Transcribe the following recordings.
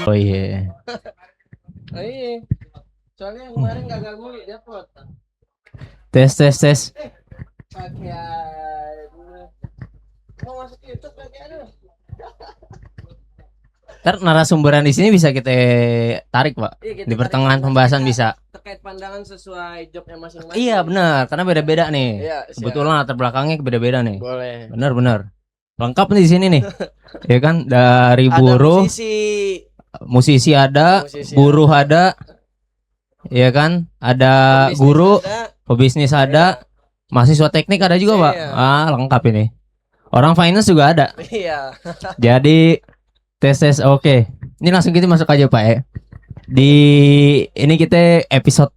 Oh iya. Oh iya. Soalnya kemarin gagal mulu dia pot. Tes tes tes. Pakaian. Mau masuk YouTube lagi aduh. Ntar narasumberan di sini bisa kita tarik, Pak. Iya, kita Di tarik pertengahan nanti pembahasan kita bisa. terkait pandangan sesuai jobnya masing-masing. Iya benar, karena beda-beda nih. Iya, Kebetulan latar belakangnya beda-beda nih. boleh. Benar-benar. Lengkap nih di sini nih. Ya kan, dari Ada buruh, musisi ada, buruh ada, ya kan? Ada pebisnis guru, ada. pebisnis ada, mahasiswa teknik ada juga, Pak. Iya. Ah, lengkap ini. Orang finance juga ada. Iya. Jadi tes oke. Ini langsung kita masuk aja, Pak ya. Di ini kita episode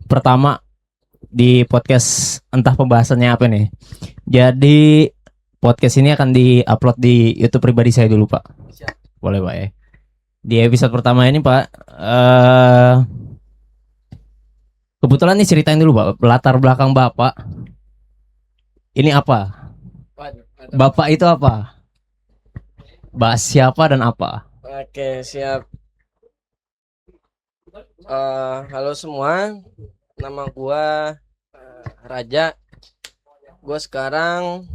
pertama di podcast, entah pembahasannya apa nih. Jadi podcast ini akan di-upload di YouTube pribadi saya dulu, Pak. Siap. Boleh, Pak ya. Di episode pertama ini, Pak, kebetulan nih ceritain dulu, Pak, latar belakang Bapak. Ini apa? Waduh, Bapak itu apa? Siapa dan apa? Oke, siap. Halo semua, nama gua Raja. Gua sekarang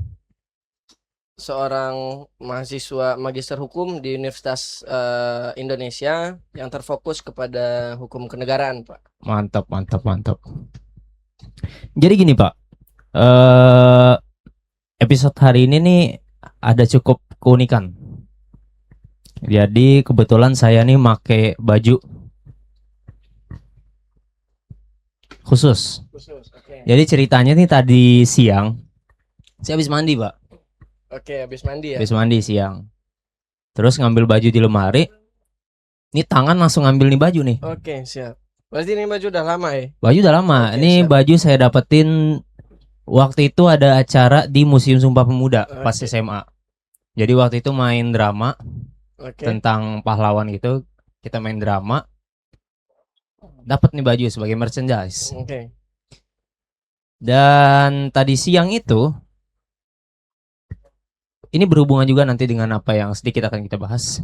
seorang mahasiswa magister hukum di Universitas Indonesia yang terfokus kepada hukum kenegaraan, Pak. Mantap, mantap, mantap. Jadi gini, Pak, episode hari ini nih ada cukup keunikan. Jadi kebetulan saya nih make baju khusus. Oke. Jadi ceritanya nih tadi siang saya habis mandi, Pak. Oke, habis mandi ya. Habis mandi siang. Terus ngambil baju di lemari. Ini tangan langsung ngambil nih baju nih. Oke, siap. Berarti ini baju udah lama ya? Baju udah lama. Oke, Ini siap. baju saya dapetin waktu itu ada acara di Museum Sumpah Pemuda pas Oke. SMA. Jadi waktu itu main drama Oke. tentang pahlawan gitu. Kita main drama. Dapat nih baju sebagai merchandise. Oke. Dan tadi siang itu ini berhubungan juga nanti dengan apa yang sedikit akan kita bahas.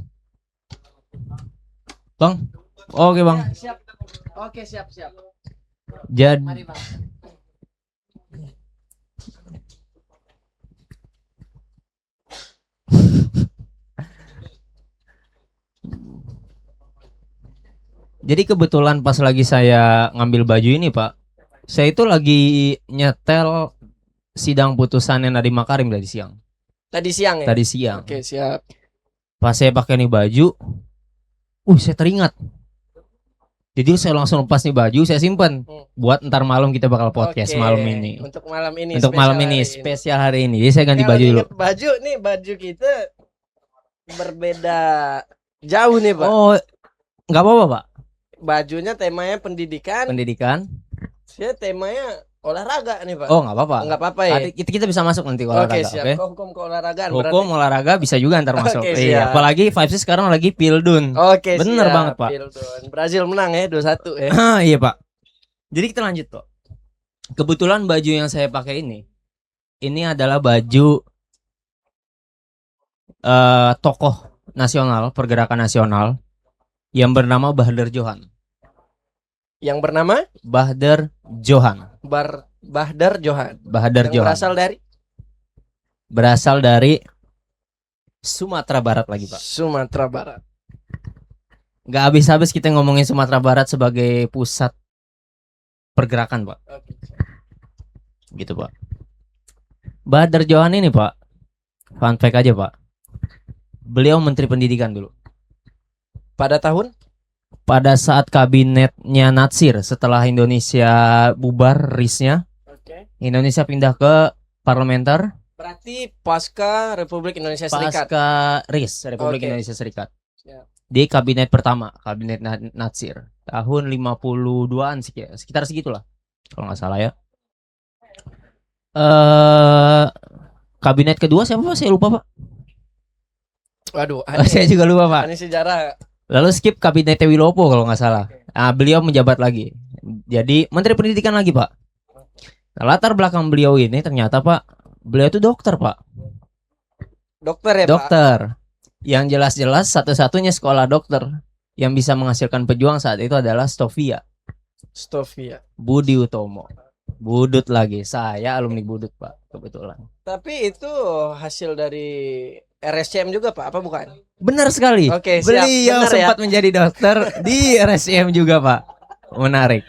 Bang? Oke, Bang. Ya, siap. Oke, siap. Jadi Mari, Bang. Jadi kebetulan pas lagi saya ngambil baju ini, Pak, saya itu lagi nyetel sidang putusan yang Nadiem Makarim tadi siang. Tadi siang ya? Tadi siang. Oke, siap. Pas saya pakai nih baju, saya teringat. Jadi saya langsung lepas nih baju, saya simpen buat ntar malam kita bakal podcast. Oke, malam ini. Untuk malam ini. Untuk malam ini spesial hari ini. Jadi saya ganti Kalau baju dulu. ingat baju nih, baju kita berbeda jauh nih, Pak. Oh, nggak apa-apa, Pak. Bajunya temanya pendidikan. Saya temanya olahraga nih, Pak. Oh, nggak apa-apa. Nggak apa-apa ya. Kita bisa masuk nanti ke olahraga. Oke, siap. Oke? Hukum keolahragaan. Hukum olahraga bisa juga ntar masuk. Oke, Iya. siap. Apalagi vibes sekarang lagi Pildun. Oke, Bener siap. banget, Pak. Pildun. Brazil menang ya 2-1 ya. Iya, Pak. Jadi kita lanjut, Pak. Kebetulan baju yang saya pakai ini adalah baju tokoh nasional, pergerakan nasional yang bernama Bahdar Johan. Yang bernama Bahdar Johan. Bahdar Johan. Bahdar Yang Johan. Berasal dari Sumatera Barat lagi, Pak. Sumatera Barat. Gak habis-habis kita ngomongin Sumatera Barat sebagai pusat pergerakan, Pak. Oke. Gitu, Pak. Bahdar Johan ini, Pak, fun fact aja, Pak, beliau Menteri Pendidikan dulu. Pada saat kabinetnya Natsir, setelah Indonesia bubar RIS-nya, Indonesia pindah ke parlementer. Berarti pasca Republik Indonesia Serikat. Pasca RIS, Republik Indonesia Serikat. Di kabinet pertama, kabinet Natsir, tahun 52-an sekitar segitulah, kalau nggak salah ya. Kabinet kedua siapa, Pak? Saya lupa, Pak. Waduh, saya juga lupa, Pak. Ini sejarah. Lalu skip kabinet Wilopo kalau nggak salah. Nah, beliau menjabat lagi. Jadi Menteri Pendidikan lagi, Pak. Nah, latar belakang beliau ini ternyata, Pak, beliau itu dokter, Pak. Dokter ya, Dokter. Yang jelas-jelas satu-satunya sekolah dokter yang bisa menghasilkan pejuang saat itu adalah Stovia Stovia. Budi Utomo. Budut lagi, saya alumni Budut Pak, kebetulan. Tapi itu hasil dari RSCM juga Pak, apa bukan? Benar sekali. Oke, siap. Beliau Benar ya. sempat menjadi dokter di RSCM juga Pak. Menarik.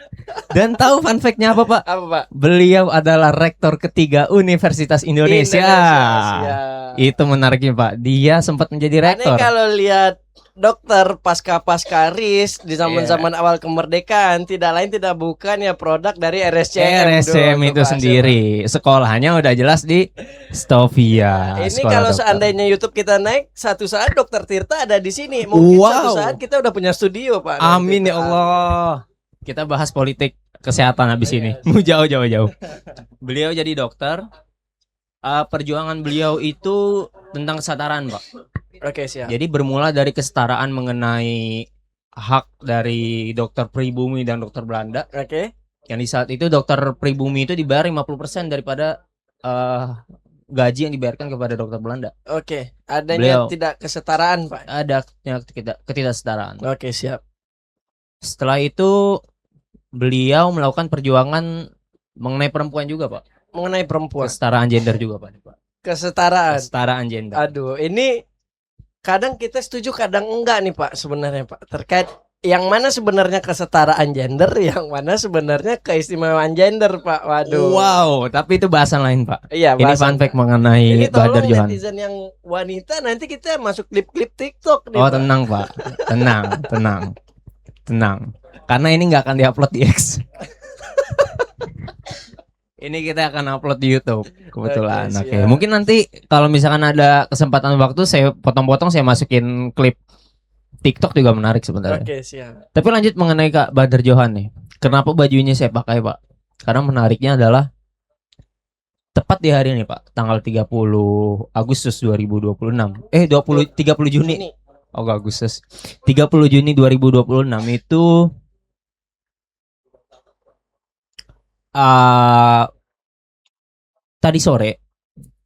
Dan tahu fun fact-nya apa Pak? Apa Pak? Beliau adalah rektor ketiga Universitas Indonesia. Siap. Itu menariknya Pak. Dia sempat menjadi Aneh rektor. kalau lihat dokter pasca RIS di zaman-zaman awal kemerdekaan tidak lain tidak bukan ya produk dari RSCM. RSCM dulu, itu Pak. sendiri. Sekolahnya udah jelas di Stovia. Ini Sekolah kalau dokter. seandainya YouTube kita naik, satu saat Dokter Tirta ada di sini. Mungkin Wow. satu saat kita udah punya studio, Pak. Amin nanti, ya Pak. Allah. Kita bahas politik kesehatan habis ini. Jauh. Beliau jadi dokter. Perjuangan beliau itu tentang kesetaraan, Pak. Oke, siap. Jadi bermula dari kesetaraan mengenai hak dari dokter pribumi dan dokter Belanda. Oke. Yang di saat itu dokter pribumi itu dibayar 50% daripada gaji yang dibayarkan kepada dokter Belanda. Oke. Adanya Beliau- tidak kesetaraan, Pak. Ada ketidaksetaraan. Oke, siap. Setelah itu beliau melakukan perjuangan mengenai perempuan juga, Pak. Mengenai perempuan, Kesetaraan gender juga, Pak. kesetaraan. Kesetaraan gender. Aduh, ini kadang kita setuju, kadang enggak nih, Pak, sebenarnya, Pak. Terkait yang mana sebenarnya kesetaraan gender, yang mana sebenarnya keistimewaan gender, Pak. Waduh. Wow, tapi itu bahasan lain, Pak. Iya, Ini bahasan, fun fact Pak. mengenai Ini Badar tolong Johan. netizen yang wanita nanti kita masuk klip-klip TikTok nih, Oh, Pak. tenang, Pak. Tenang. Karena ini nggak akan diupload di X. Ini kita akan upload di YouTube kebetulan. Oke, Oke, siap. mungkin nanti kalau misalkan ada kesempatan waktu saya potong-potong, saya masukin klip TikTok juga menarik sebenarnya. Oke, siap. Tapi lanjut mengenai Kak Badar Johan nih. Kenapa bajunya saya pakai, Pak? Karena menariknya adalah tepat di hari ini, Pak, tanggal 30 Agustus 2026. 30 Juni. Ini Oh, Agustus. 30 Juni 2026 itu tadi sore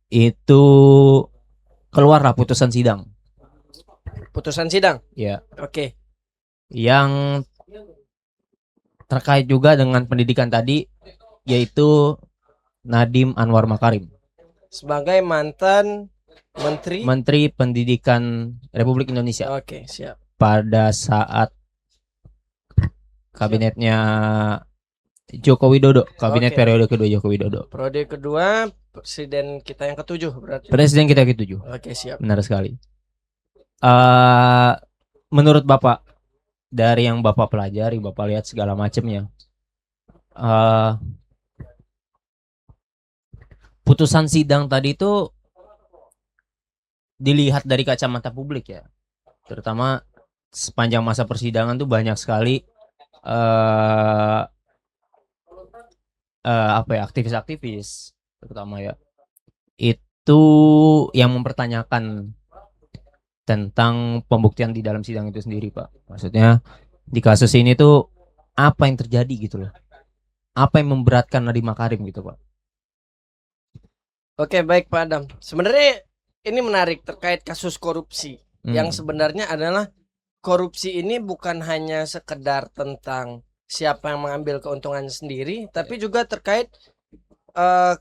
itu keluarlah putusan sidang. putusan sidang. Ya. Oke. Yang terkait juga dengan pendidikan tadi, yaitu Nadiem Anwar Makarim, Sebagai mantan Menteri Pendidikan Republik Indonesia Oke, siap. pada saat kabinetnya Joko Widodo, kabinet Oke. periode kedua Joko Widodo. Periode kedua presiden kita yang ketujuh berarti. Presiden kita ketujuh. Oke, siap. Benar sekali. Menurut Bapak, dari yang Bapak pelajari, Bapak lihat segala macamnya, putusan sidang tadi itu dilihat dari kacamata publik ya, terutama sepanjang masa persidangan tuh banyak sekali aktivis-aktivis terutama ya, itu yang mempertanyakan tentang pembuktian di dalam sidang itu sendiri, Pak. Maksudnya di kasus ini tuh apa yang terjadi gitu loh, apa yang memberatkan Nadiem Makarim gitu, Pak. Oke, baik Pak Adam. Sebenarnya ini menarik terkait kasus korupsi. Yang sebenarnya adalah korupsi ini bukan hanya sekedar tentang siapa yang mengambil keuntungan sendiri, tapi juga terkait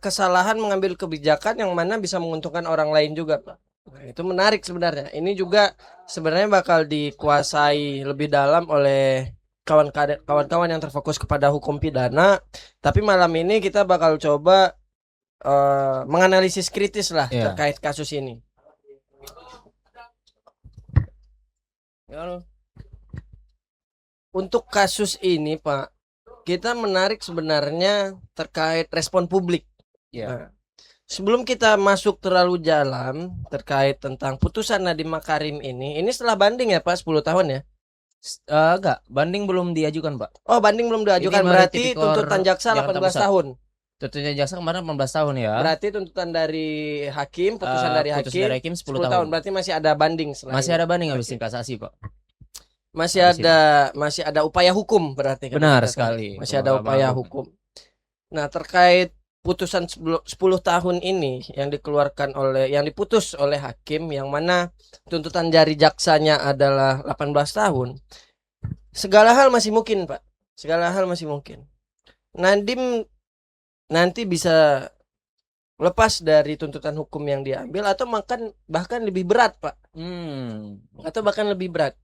kesalahan mengambil kebijakan yang mana bisa menguntungkan orang lain juga, Pak. Nah, itu menarik sebenarnya. Ini juga sebenarnya bakal dikuasai lebih dalam oleh kawan-kawan yang terfokus kepada hukum pidana. Tapi malam ini kita bakal coba menganalisis kritis lah terkait kasus ini. Untuk kasus ini, Pak, kita menarik sebenarnya terkait respon publik. Nah, sebelum kita masuk terlalu dalam terkait tentang putusan Nadiem Makarim ini setelah banding ya Pak, 10 tahun ya? Enggak, banding belum diajukan, Pak. Oh, banding belum diajukan, Ini berarti tipikor tuntutan jaksa Jakarta 18 Pusat. tahun. Tuntutan jaksa kemarin 18 tahun ya. Berarti tuntutan dari hakim, putusan dari hakim 10 10 tahun. Berarti masih ada banding selain. Masih ada banding habis kasasi, Pak. Masih ada upaya hukum berarti kan? Benar sekali. Masih ada upaya hukum. Nah, terkait putusan 10 tahun ini yang diputus oleh hakim, yang mana tuntutan dari jaksanya adalah 18 tahun. segala hal masih mungkin, Pak. Segala hal masih mungkin. Nadiem nanti bisa lepas dari tuntutan hukum yang diambil atau bahkan lebih berat, Pak. Atau bahkan lebih berat.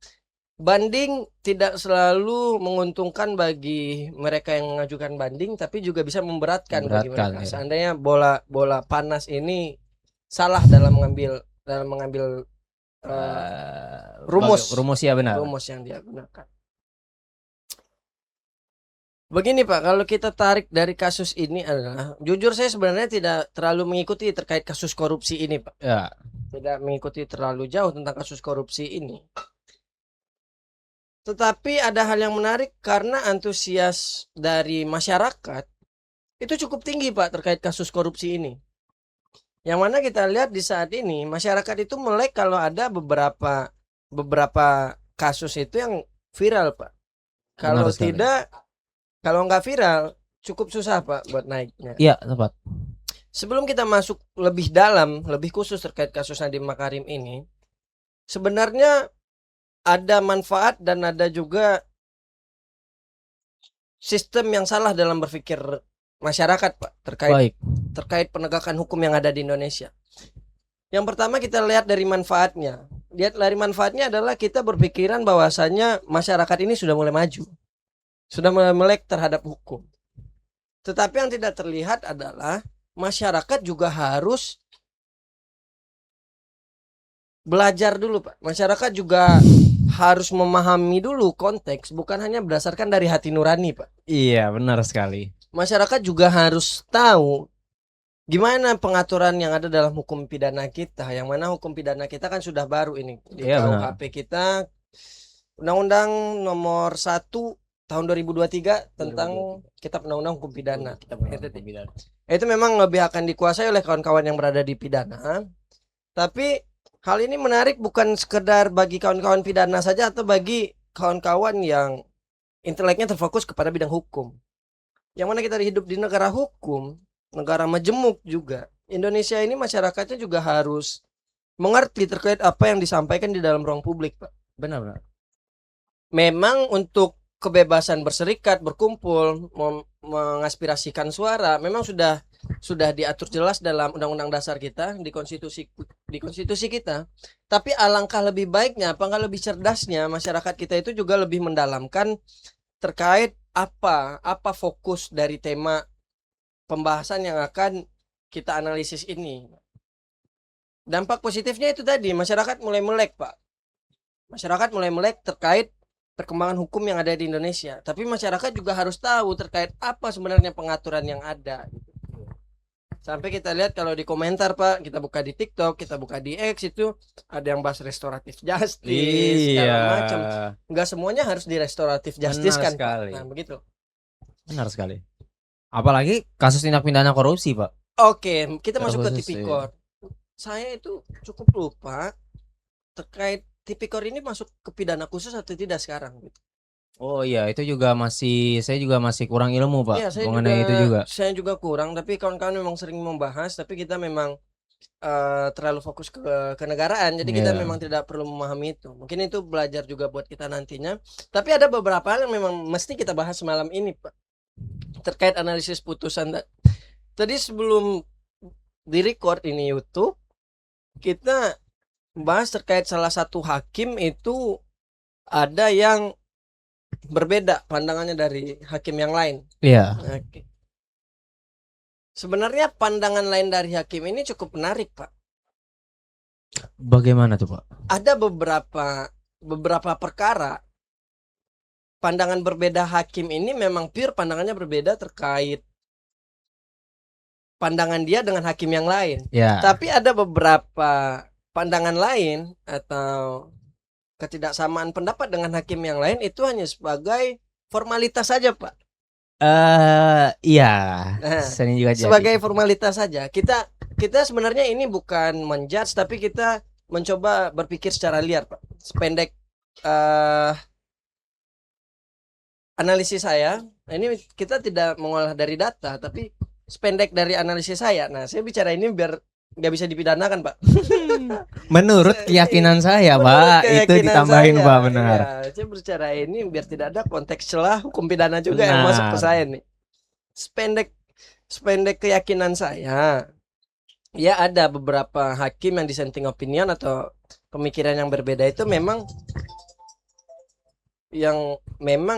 Banding tidak selalu menguntungkan bagi mereka yang mengajukan banding, tapi juga bisa memberatkan bagi mereka. Ya. Seandainya bola panas ini salah dalam mengambil rumus ya benar. rumus yang dia gunakan. Begini Pak, kalau kita tarik dari kasus ini adalah, jujur saya sebenarnya tidak terlalu mengikuti terkait kasus korupsi ini Pak. Ya. Tidak mengikuti terlalu jauh tentang kasus korupsi ini. Tetapi ada hal yang menarik karena antusias dari masyarakat itu cukup tinggi Pak terkait kasus korupsi ini. Yang mana kita lihat di saat ini masyarakat itu melek kalau ada beberapa kasus itu yang viral Pak. Kalau tidak, kalau nggak viral cukup susah Pak buat naiknya. Iya tepat. Sebelum kita masuk lebih dalam, lebih khusus terkait kasus Nadiem Makarim ini, sebenarnya ada manfaat dan ada juga sistem yang salah dalam berpikir masyarakat Pak terkait penegakan hukum yang ada di Indonesia. Yang pertama kita lihat dari manfaatnya. Lihat dari manfaatnya adalah kita berpikiran bahwasanya masyarakat ini sudah mulai maju. Sudah mulai melek terhadap hukum. Tetapi yang tidak terlihat adalah masyarakat juga harus belajar dulu Pak. Masyarakat juga harus memahami dulu konteks, bukan hanya berdasarkan dari hati nurani Pak. Iya benar sekali. Masyarakat juga harus tahu gimana pengaturan yang ada dalam hukum pidana kita. Yang mana hukum pidana kita kan sudah baru ini. Di KUHP kita Undang-Undang nomor 1 tahun 2023 tentang Kitab Undang-Undang Hukum Pidana. Itu memang lebih akan dikuasai oleh kawan-kawan yang berada di pidana. Tapi hal ini menarik bukan sekedar bagi kawan-kawan pidana saja atau bagi kawan-kawan yang inteleknya terfokus kepada bidang hukum. Yang mana kita hidup di negara hukum, negara majemuk juga. Indonesia ini masyarakatnya juga harus mengerti terkait apa yang disampaikan di dalam ruang publik, Pak. Benar. Memang untuk kebebasan berserikat, berkumpul, mengaspirasikan suara memang sudah diatur jelas dalam undang-undang dasar kita, di konstitusi kita. Tapi alangkah lebih baiknya, apakah lebih cerdasnya masyarakat kita itu juga lebih mendalamkan terkait apa fokus dari tema pembahasan yang akan kita analisis ini. Dampak positifnya itu tadi, masyarakat mulai melek, Pak. Masyarakat mulai melek terkait perkembangan hukum yang ada di Indonesia. Tapi masyarakat juga harus tahu terkait apa sebenarnya pengaturan yang ada. Sampai kita lihat kalau di komentar Pak, kita buka di TikTok, kita buka di X, itu ada yang bahas restoratif justice, segala macam. Enggak semuanya harus di restoratif justice kan Pak. Nah begitu. Benar sekali. Apalagi kasus tindak pidana korupsi Pak. Oke, kita masuk ke tipikor. Saya itu cukup lupa terkait tipikor ini masuk ke pidana khusus atau tidak sekarang gitu. Oh iya, itu juga saya juga masih kurang ilmu Pak, ya, mengenai itu juga. Saya juga kurang, tapi kawan-kawan memang sering membahas, tapi kita memang terlalu fokus ke kenegaraan, jadi kita memang tidak perlu memahami itu. Mungkin itu belajar juga buat kita nantinya. Tapi ada beberapa hal yang memang mesti kita bahas malam ini Pak, terkait analisis putusan. Tadi sebelum di-record ini YouTube, kita bahas terkait salah satu hakim itu ada yang berbeda pandangannya dari hakim yang lain. Iya. Oke. Sebenarnya pandangan lain dari hakim ini cukup menarik, Pak. Bagaimana tuh, Pak? Ada beberapa perkara pandangan berbeda hakim ini memang pure pandangannya berbeda terkait pandangan dia dengan hakim yang lain. Ya. Tapi ada beberapa pandangan lain atau ketidaksamaan pendapat dengan hakim yang lain itu hanya sebagai formalitas saja Pak. Iya. Nah, juga sebagai formalitas saja. Kita sebenarnya ini bukan menjudge, tapi kita mencoba berpikir secara liar Pak. Sependek analisis saya, nah ini kita tidak mengolah dari data, tapi sependek dari analisis saya. Nah, saya bicara ini biar nggak bisa dipidanakan, Pak. Menurut keyakinan saya, Menurut Pak, itu keyakinan ditambahin, saya, Pak, benar. ya, saya berbicara ini biar tidak ada konteks celah hukum pidana juga yang Benar. masuk ke saya nih. Sependek keyakinan saya, ya ada beberapa hakim yang dissenting opinion atau pemikiran yang berbeda itu memang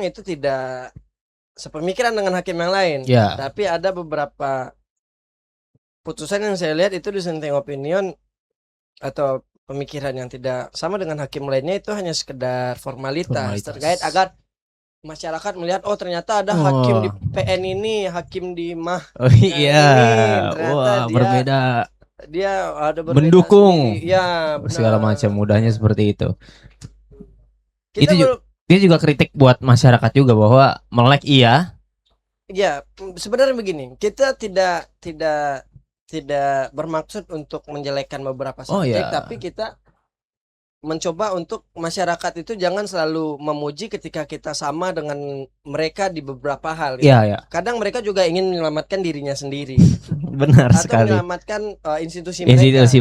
itu tidak sepemikiran dengan hakim yang lain. Ya. Tapi ada beberapa putusan yang saya lihat itu dissenting opinion atau pemikiran yang tidak sama dengan hakim lainnya itu hanya sekedar formalitas. Terkait agar masyarakat melihat oh ternyata ada hakim di PN ini, hakim di Oh iya. ternyata Wah, berbeda. Dia ada berbeda Mendukung. sendiri. Ya, benar. Segala macam mudahnya seperti itu. Kita Dia juga kritik buat masyarakat juga bahwa melek iya. Ya, sebenarnya begini, kita tidak bermaksud untuk menjelekkan beberapa subjek, tapi kita mencoba untuk masyarakat itu jangan selalu memuji ketika kita sama dengan mereka di beberapa hal. Iya. Kadang mereka juga ingin menyelamatkan dirinya sendiri. Benar atau sekali. menyelamatkan institusi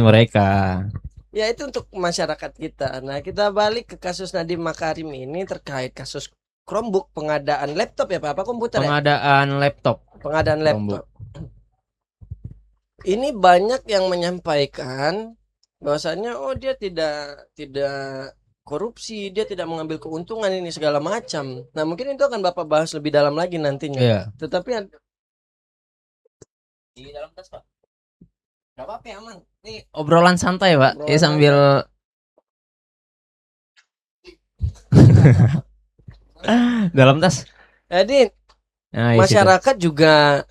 mereka. Ya itu untuk masyarakat kita. Nah kita balik ke kasus Nadiem Makarim ini terkait kasus Chromebook, pengadaan laptop ya Pak, apa komputer? Pengadaan laptop. Ini banyak yang menyampaikan bahwasanya oh dia tidak korupsi, dia tidak mengambil keuntungan ini segala macam. Nah mungkin itu akan Bapak bahas lebih dalam lagi nantinya. Iya. Tetapi di dalam tas Pak. Gak apa-apa ya, aman. Ini obrolan santai Pak. Ya sambil dalam tas. Jadi masyarakat juga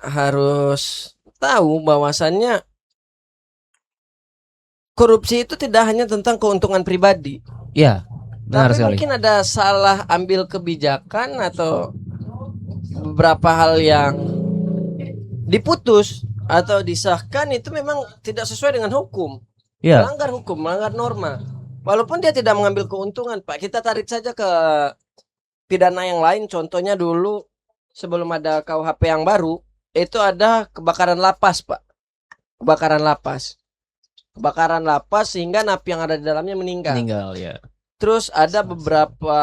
harus tahu bahwasannya korupsi itu tidak hanya tentang keuntungan pribadi. Iya, benar sekali. Mungkin ada salah ambil kebijakan atau beberapa hal yang diputus atau disahkan itu memang tidak sesuai dengan hukum. Iya. Melanggar hukum, melanggar norma. Walaupun dia tidak mengambil keuntungan, Pak. Kita tarik saja ke pidana yang lain. Contohnya dulu sebelum ada KUHP yang baru, itu ada kebakaran lapas, Pak. Kebakaran lapas sehingga napi yang ada di dalamnya meninggal ya. Terus ada beberapa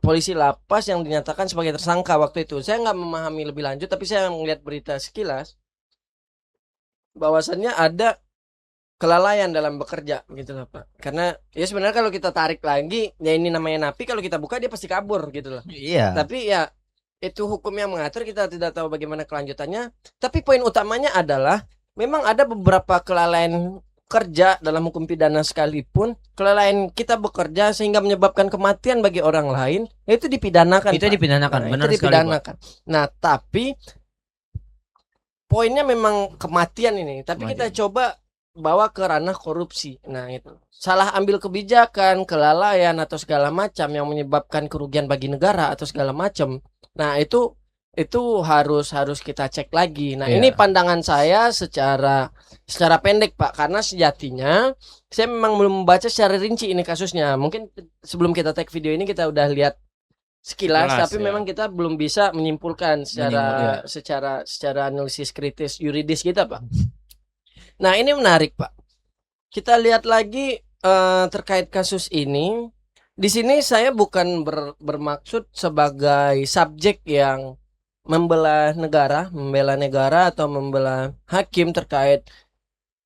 polisi lapas yang dinyatakan sebagai tersangka waktu itu. Saya nggak memahami lebih lanjut, tapi saya melihat berita sekilas bahwasannya ada kelalaian dalam bekerja gitu loh Pak. Karena ya sebenarnya kalau kita tarik lagi, ya ini namanya napi, kalau kita buka dia pasti kabur gitu loh. Iya. Tapi ya itu hukum yang mengatur, kita tidak tahu bagaimana kelanjutannya. Tapi poin utamanya adalah memang ada beberapa kelalaian kerja dalam hukum pidana sekalipun, kelalaian kita bekerja sehingga menyebabkan kematian bagi orang lain, itu dipidanakan. Itu Pak. Dipidanakan, nah, benar sekali Pak. Nah, tapi poinnya memang kematian ini, tapi kita coba bawa ke ranah korupsi. Nah, itu. Salah ambil kebijakan, kelalaian atau segala macam yang menyebabkan kerugian bagi negara atau segala macam. Nah, itu harus kita cek lagi. Nah, ini pandangan saya secara pendek Pak, karena sejatinya saya memang belum membaca secara rinci ini kasusnya. Mungkin sebelum kita take video ini kita udah lihat sekilas, tapi memang kita belum bisa menyimpulkan secara analisis kritis yuridis kita Pak. Nah, ini menarik Pak. Kita lihat lagi terkait kasus ini. Di sini saya bukan bermaksud sebagai subjek yang membela negara atau membela hakim terkait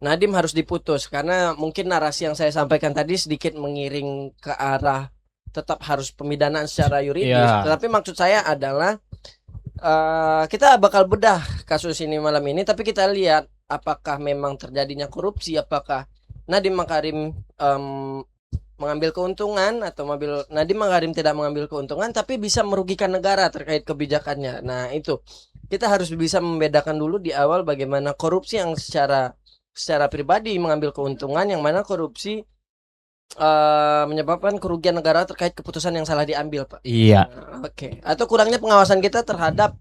Nadiem harus diputus, karena mungkin narasi yang saya sampaikan tadi sedikit mengiring ke arah tetap harus pemidanaan secara yuridis. Tetapi maksud saya adalah kita bakal bedah kasus ini malam ini, tapi kita lihat apakah memang terjadinya korupsi, apakah Nadiem Makarim mengambil keuntungan atau Nadiem Makarim tidak mengambil keuntungan tapi bisa merugikan negara terkait kebijakannya. Nah, itu kita harus bisa membedakan dulu di awal bagaimana korupsi yang secara pribadi mengambil keuntungan, yang mana korupsi menyebabkan kerugian negara terkait keputusan yang salah diambil, Pak. Iya. Oke. Atau kurangnya pengawasan kita terhadap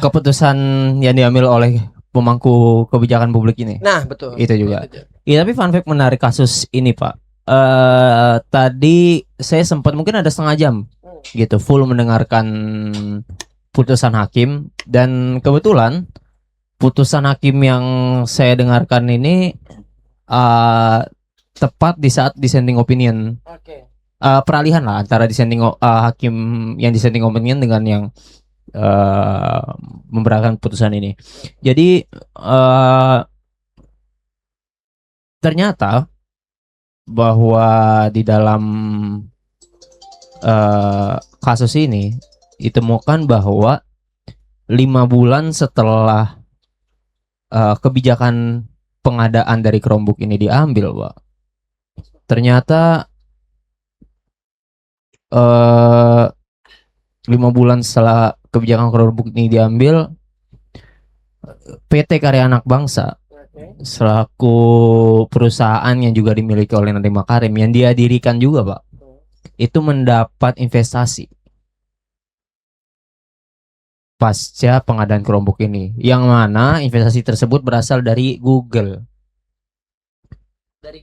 keputusan yang diambil oleh pemangku kebijakan publik ini. Nah, betul. Itu juga. Iya, tapi fun fact menarik kasus ini Pak. Tadi saya sempat mungkin ada setengah jam gitu full mendengarkan putusan hakim, dan kebetulan putusan hakim yang saya dengarkan ini tepat di saat dissenting opinion. Oke. Peralihan lah antara hakim yang dissenting opinion dengan yang uh, memberatkan putusan ini. Jadi ternyata bahwa di dalam kasus ini ditemukan bahwa 5 bulan setelah kebijakan pengadaan dari Chromebook ini diambil, Pak, ternyata 5 bulan setelah kebijakan Chromebook ini diambil, PT Karya Anak Bangsa selaku perusahaan yang juga dimiliki oleh Nadiem Makarim yang dia dirikan juga, Pak, itu mendapat investasi pasca pengadaan Chromebook ini, yang mana investasi tersebut berasal dari Google. Dari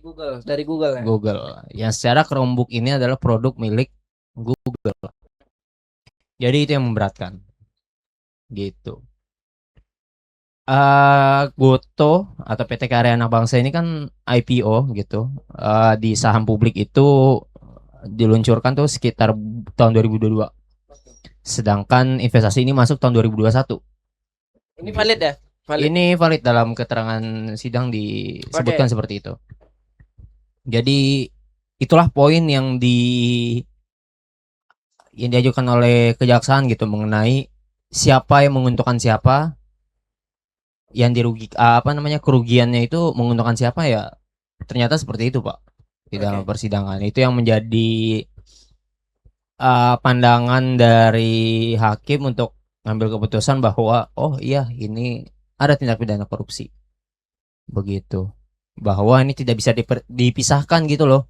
Google ya. Google. Yang secara Chromebook ini adalah produk milik Google. Jadi itu yang memberatkan. Gitu. Goto atau PT Karya Anak Bangsa ini kan IPO gitu. Di saham publik itu diluncurkan tuh sekitar tahun 2022. Sedangkan investasi ini masuk tahun 2021. Ini valid ya? Valid. Ini valid dalam keterangan sidang disebutkan seperti itu. Jadi itulah poin yang diajukan oleh kejaksaan gitu mengenai siapa yang menguntungkan siapa, yang kerugiannya itu menguntungkan siapa ya. Ternyata seperti itu, Pak, di dalam persidangan. Itu yang menjadi pandangan dari hakim untuk ngambil keputusan bahwa oh iya ini ada tindak pidana korupsi. Begitu. Bahwa ini tidak bisa dipisahkan gitu loh.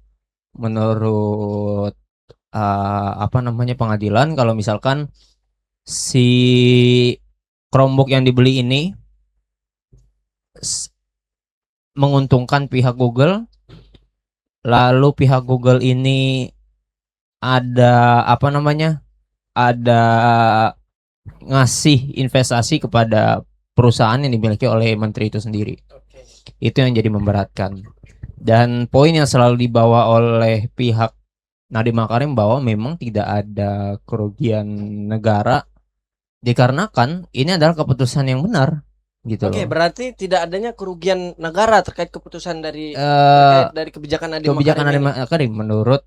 Menurut pengadilan, kalau misalkan si Chromebook yang dibeli ini menguntungkan pihak Google, lalu pihak Google ini ada ada ngasih investasi kepada perusahaan yang dimiliki oleh menteri itu sendiri. Itu yang jadi memberatkan. Dan poin yang selalu dibawa oleh pihak Nadiem Makarim bahwa memang tidak ada kerugian negara dikarenakan ini adalah keputusan yang benar gitu loh. Berarti tidak adanya kerugian negara terkait keputusan terkait dari kebijakan Nadiem Makarim menurut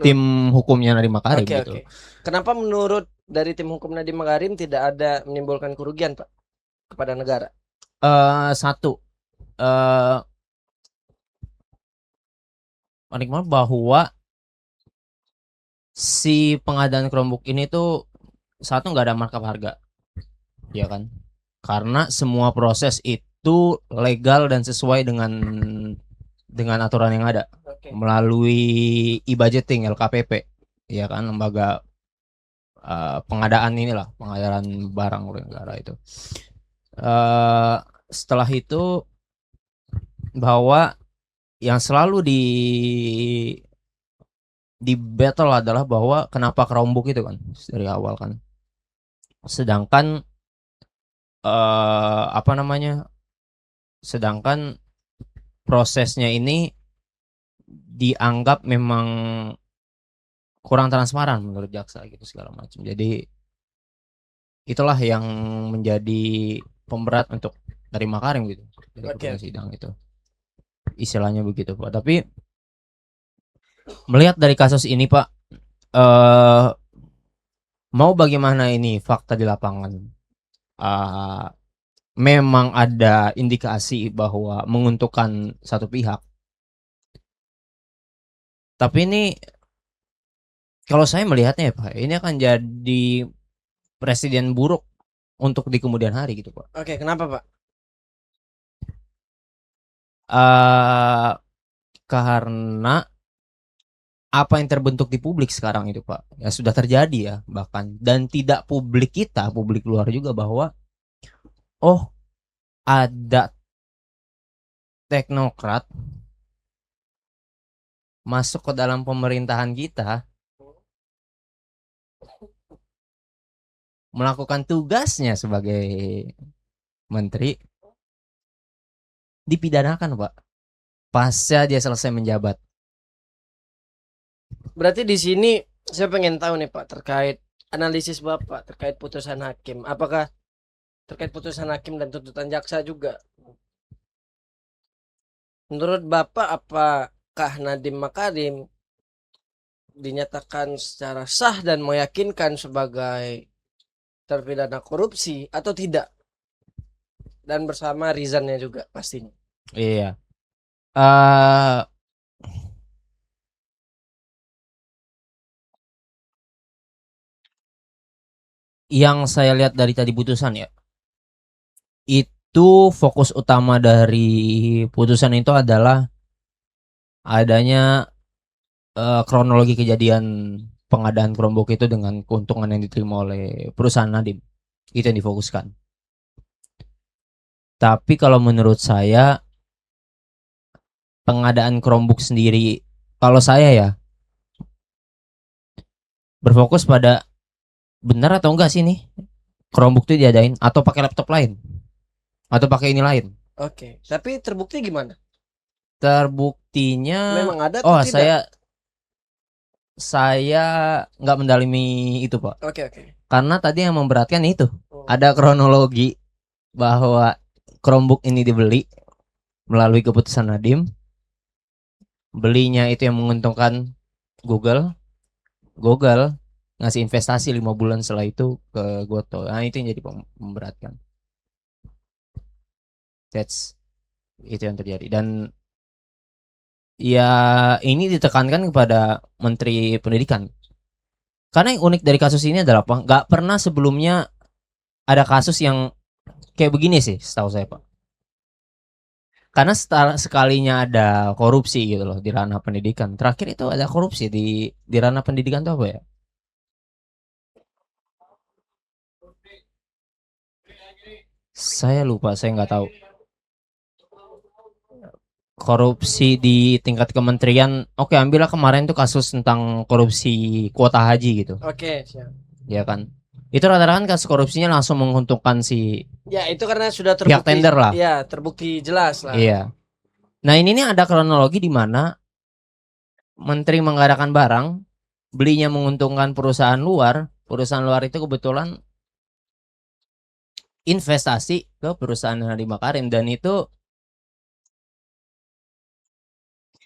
tim hukumnya Nadiem Makarim gitu. Kenapa menurut dari tim hukum Nadiem Makarim tidak ada menimbulkan kerugian, Pak, kepada negara? Satu, bahwa si pengadaan Chromebook ini tuh satu nggak ada markup harga, ya kan? Karena semua proses itu legal dan sesuai dengan aturan yang ada melalui e-budgeting LKPP, ya kan, lembaga pengadaan barang oleh negara itu. Setelah itu bahwa yang selalu di battle adalah bahwa kenapa Chromebook itu kan dari awal kan, sedangkan sedangkan prosesnya ini dianggap memang kurang transparan menurut jaksa gitu segala macam. Jadi itulah yang menjadi pemberat untuk dari Makarim gitu dari keputusan sidang itu, istilahnya begitu, Pak. Tapi melihat dari kasus ini, Pak, mau bagaimana ini fakta di lapangan, memang ada indikasi bahwa menguntungkan satu pihak. Tapi ini kalau saya melihatnya ya, Pak, ini akan jadi presiden buruk untuk di kemudian hari gitu, Pak. Kenapa, Pak? Karena apa yang terbentuk di publik sekarang itu, Pak, ya sudah terjadi ya bahkan, dan tidak publik kita, publik luar juga, bahwa oh ada teknokrat masuk ke dalam pemerintahan kita melakukan tugasnya sebagai menteri dipidanakan, Pak. Pasca dia selesai menjabat. Berarti di sini saya pengen tahu nih Pak terkait analisis Bapak terkait putusan hakim. Apakah terkait putusan hakim dan tuntutan jaksa juga? Menurut Bapak apakah Nadiem Makarim dinyatakan secara sah dan meyakinkan sebagai terpidana korupsi atau tidak? Dan bersama Rizannya juga pastinya. Iya. eh yang saya lihat dari tadi putusan ya, itu fokus utama dari putusan itu adalah adanya kronologi kejadian pengadaan Chromebook itu dengan keuntungan yang diterima oleh perusahaan Nadiem. Itu yang difokuskan. Tapi kalau menurut saya pengadaan Chromebook sendiri, kalau saya ya berfokus pada benar atau enggak sih nih Chromebook itu diadain atau pakai laptop lain atau pakai ini lain. Oke, tapi terbukti gimana? Terbuktinya, Memang ada atau tidak? Saya nggak mendalami itu, Pak. Oke, oke. Karena tadi yang memberatkan itu Oh. ada kronologi bahwa Chromebook ini dibeli melalui keputusan Nadiem. Belinya itu yang menguntungkan Google. Google ngasih investasi 5 bulan setelah itu ke Goto. Nah, itu yang jadi memberatkan. Itu yang terjadi. Dan ya ini ditekankan kepada Menteri Pendidikan. Karena yang unik dari kasus ini adalah apa? Nggak pernah sebelumnya ada kasus yang kayak begini sih, setahu saya, Pak. Karena sekalinya ada korupsi gitu loh di ranah pendidikan. Terakhir itu ada korupsi di ranah pendidikan tuh apa ya? Saya lupa, saya nggak tahu. Korupsi di tingkat kementerian. Oke, ambillah kemarin tuh kasus tentang korupsi kuota haji gitu. Oke, siap. Ya kan? Itu rata-rata kan kasus korupsinya langsung menguntungkan si Ya, itu karena sudah pihak terbukti. tender lah. Ya, terbukti jelas lah. Iya. Nah, ini nih ada kronologi di mana menteri mengadakan barang, belinya menguntungkan perusahaan luar itu kebetulan investasi ke perusahaan Nadiem Makarim, dan itu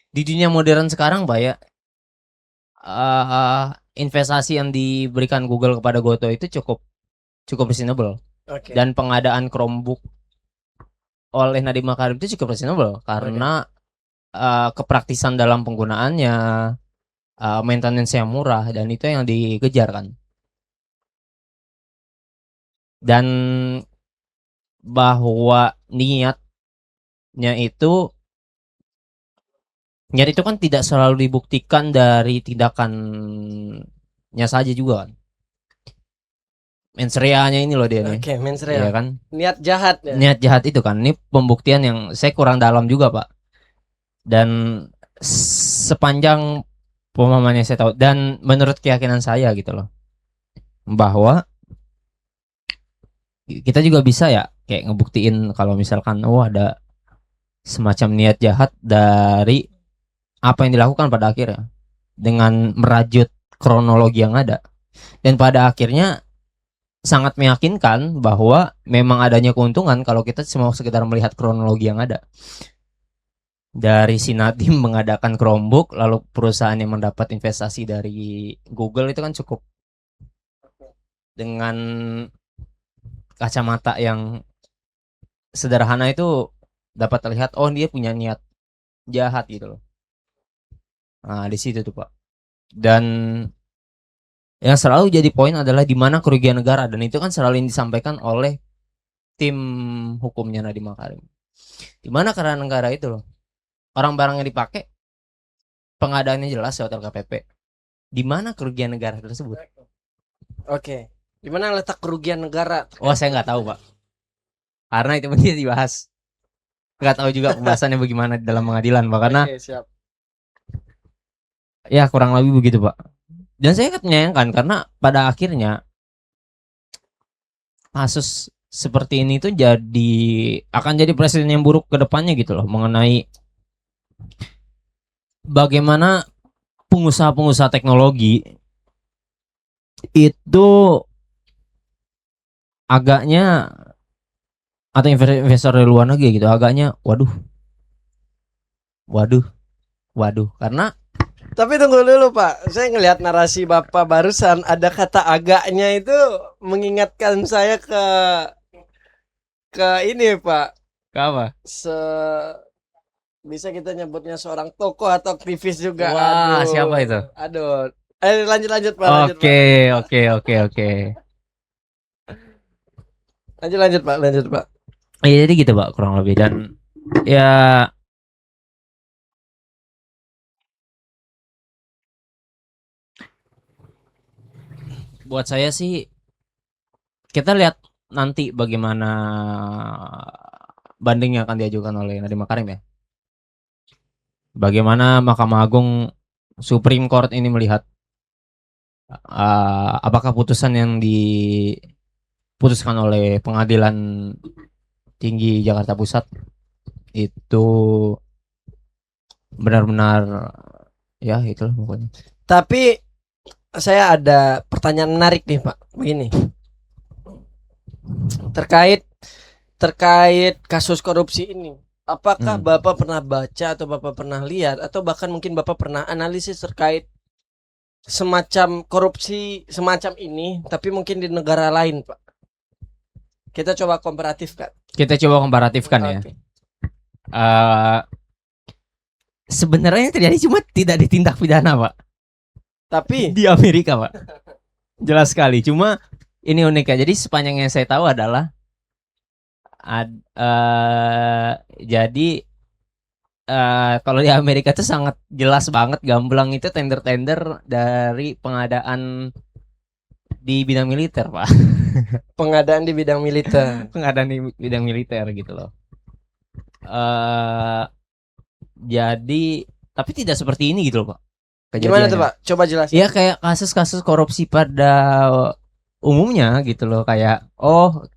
di dunia modern sekarang, Pak ya, investasi yang diberikan Google kepada Goto itu cukup reasonable. Oke. Dan pengadaan Chromebook oleh Nadiem Makarim itu cukup reasonable karena kepraktisan dalam penggunaannya, maintenance yang murah, dan itu yang dikejar kan. Dan bahwa niat itu kan tidak selalu dibuktikan dari tindakannya saja juga kan. Mensreanya ini loh dia nih. Oke, mens Iya rea. kan? Niat jahat ya. Niat jahat itu kan. Ini pembuktian yang saya kurang dalam juga, Pak. Dan sepanjang pemahamannya saya tahu dan menurut keyakinan saya gitu loh, bahwa kita juga bisa ya kayak ngebuktiin kalau misalkan ada semacam niat jahat dari apa yang dilakukan pada akhirnya dengan merajut kronologi yang ada, dan pada akhirnya sangat meyakinkan bahwa memang adanya keuntungan kalau kita cuma sekedar melihat kronologi yang ada. Dari si Nadiem mengadakan Chromebook, lalu perusahaan yang mendapat investasi dari Google itu kan cukup, dengan kacamata yang sederhana itu dapat terlihat dia punya niat jahat gitu loh. Nah, di situ tuh, Pak. Dan yang selalu jadi poin adalah di mana kerugian negara, dan itu kan selalu disampaikan oleh tim hukumnya Nadiem Makarim. Di mana kerugian negara itu loh. Orang barang yang dipakai pengadaannya jelas lewat LKPP. Di mana kerugian negara tersebut? Oke. Di mana letak kerugian negara? Saya nggak tahu, Pak. Karena itu mesti dibahas. Nggak tahu juga pembahasannya bagaimana di dalam pengadilan, Pak. Karena Oke, siap. ya kurang lebih begitu, Pak. Dan saya menyayangkan karena pada akhirnya kasus seperti ini tuh akan jadi presiden yang buruk ke depannya gitu loh, mengenai bagaimana pengusaha-pengusaha teknologi itu agaknya, atau investor dari luar negeri gitu, agaknya waduh, waduh, waduh, karena Tapi tunggu dulu Pak, saya ngelihat narasi Bapak barusan ada kata agaknya itu mengingatkan saya ke ini Pak. apa? Se bisa kita nyebutnya seorang tokoh atau aktivis juga. Wah, siapa itu? Aduh. Lanjut lanjut Pak, lanjut Pak. Oke, oke, oke, oke. Lanjut Pak, lanjut Pak. Ya, jadi gitu Pak kurang lebih, dan ya buat saya sih, kita lihat nanti bagaimana banding yang akan diajukan oleh Nadiem Makarim ya. Bagaimana Mahkamah Agung, Supreme Court ini melihat apakah putusan yang diputuskan oleh Pengadilan Tinggi Jakarta Pusat itu benar-benar, ya itulah pokoknya. Tapi saya ada pertanyaan menarik nih Pak. Begini. Terkait kasus korupsi ini. Apakah Bapak pernah baca atau Bapak pernah lihat atau bahkan mungkin Bapak pernah analisis terkait semacam korupsi semacam ini tapi mungkin di negara lain, Pak? Kita coba komparatifkan. Kita coba komparatifkan ya. Oke. Sebenarnya terjadi, cuma tidak ditindak pidana Pak, Tapi di Amerika Pak. Jelas sekali. Cuma ini uniknya. Jadi sepanjang yang saya tahu adalah jadi kalau di Amerika tuh sangat jelas banget, gamblang itu tender-tender dari pengadaan di bidang militer Pak. pengadaan di bidang militer. Pengadaan di bidang militer gitu loh. Jadi tapi tidak seperti ini gitu loh Pak. Gimana tuh Pak? Coba jelaskan. Iya, kayak kasus-kasus korupsi pada umumnya gitu loh, kayak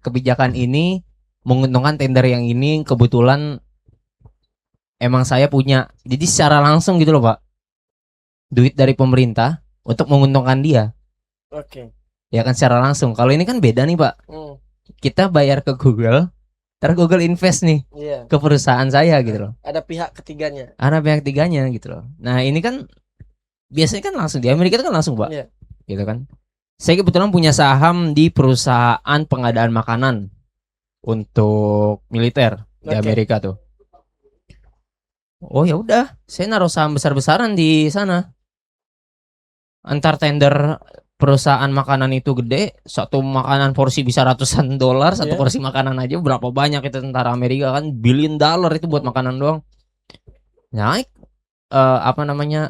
kebijakan ini menguntungkan tender yang ini, kebetulan emang saya punya, jadi secara langsung gitu loh Pak, duit dari pemerintah untuk menguntungkan dia. Oke. Ya kan, secara langsung. Kalau ini kan beda nih Pak, kita bayar ke Google, terus Google invest nih Iya. ke perusahaan saya gitu loh, Ada pihak ketiganya. ada pihak ketiganya gitu loh. Nah ini kan biasanya kan langsung, di Amerika itu kan langsung Pak. Iya. Gitu kan. Saya kebetulan punya saham di perusahaan pengadaan makanan untuk militer di Oke. Amerika tuh. Oh ya udah, saya naruh saham besar-besaran di sana. Antar tender perusahaan makanan itu gede, satu makanan porsi bisa ratusan dolar, satu Iya. porsi makanan aja berapa banyak itu, tentara Amerika kan billion dollar itu buat makanan doang. Naik apa namanya,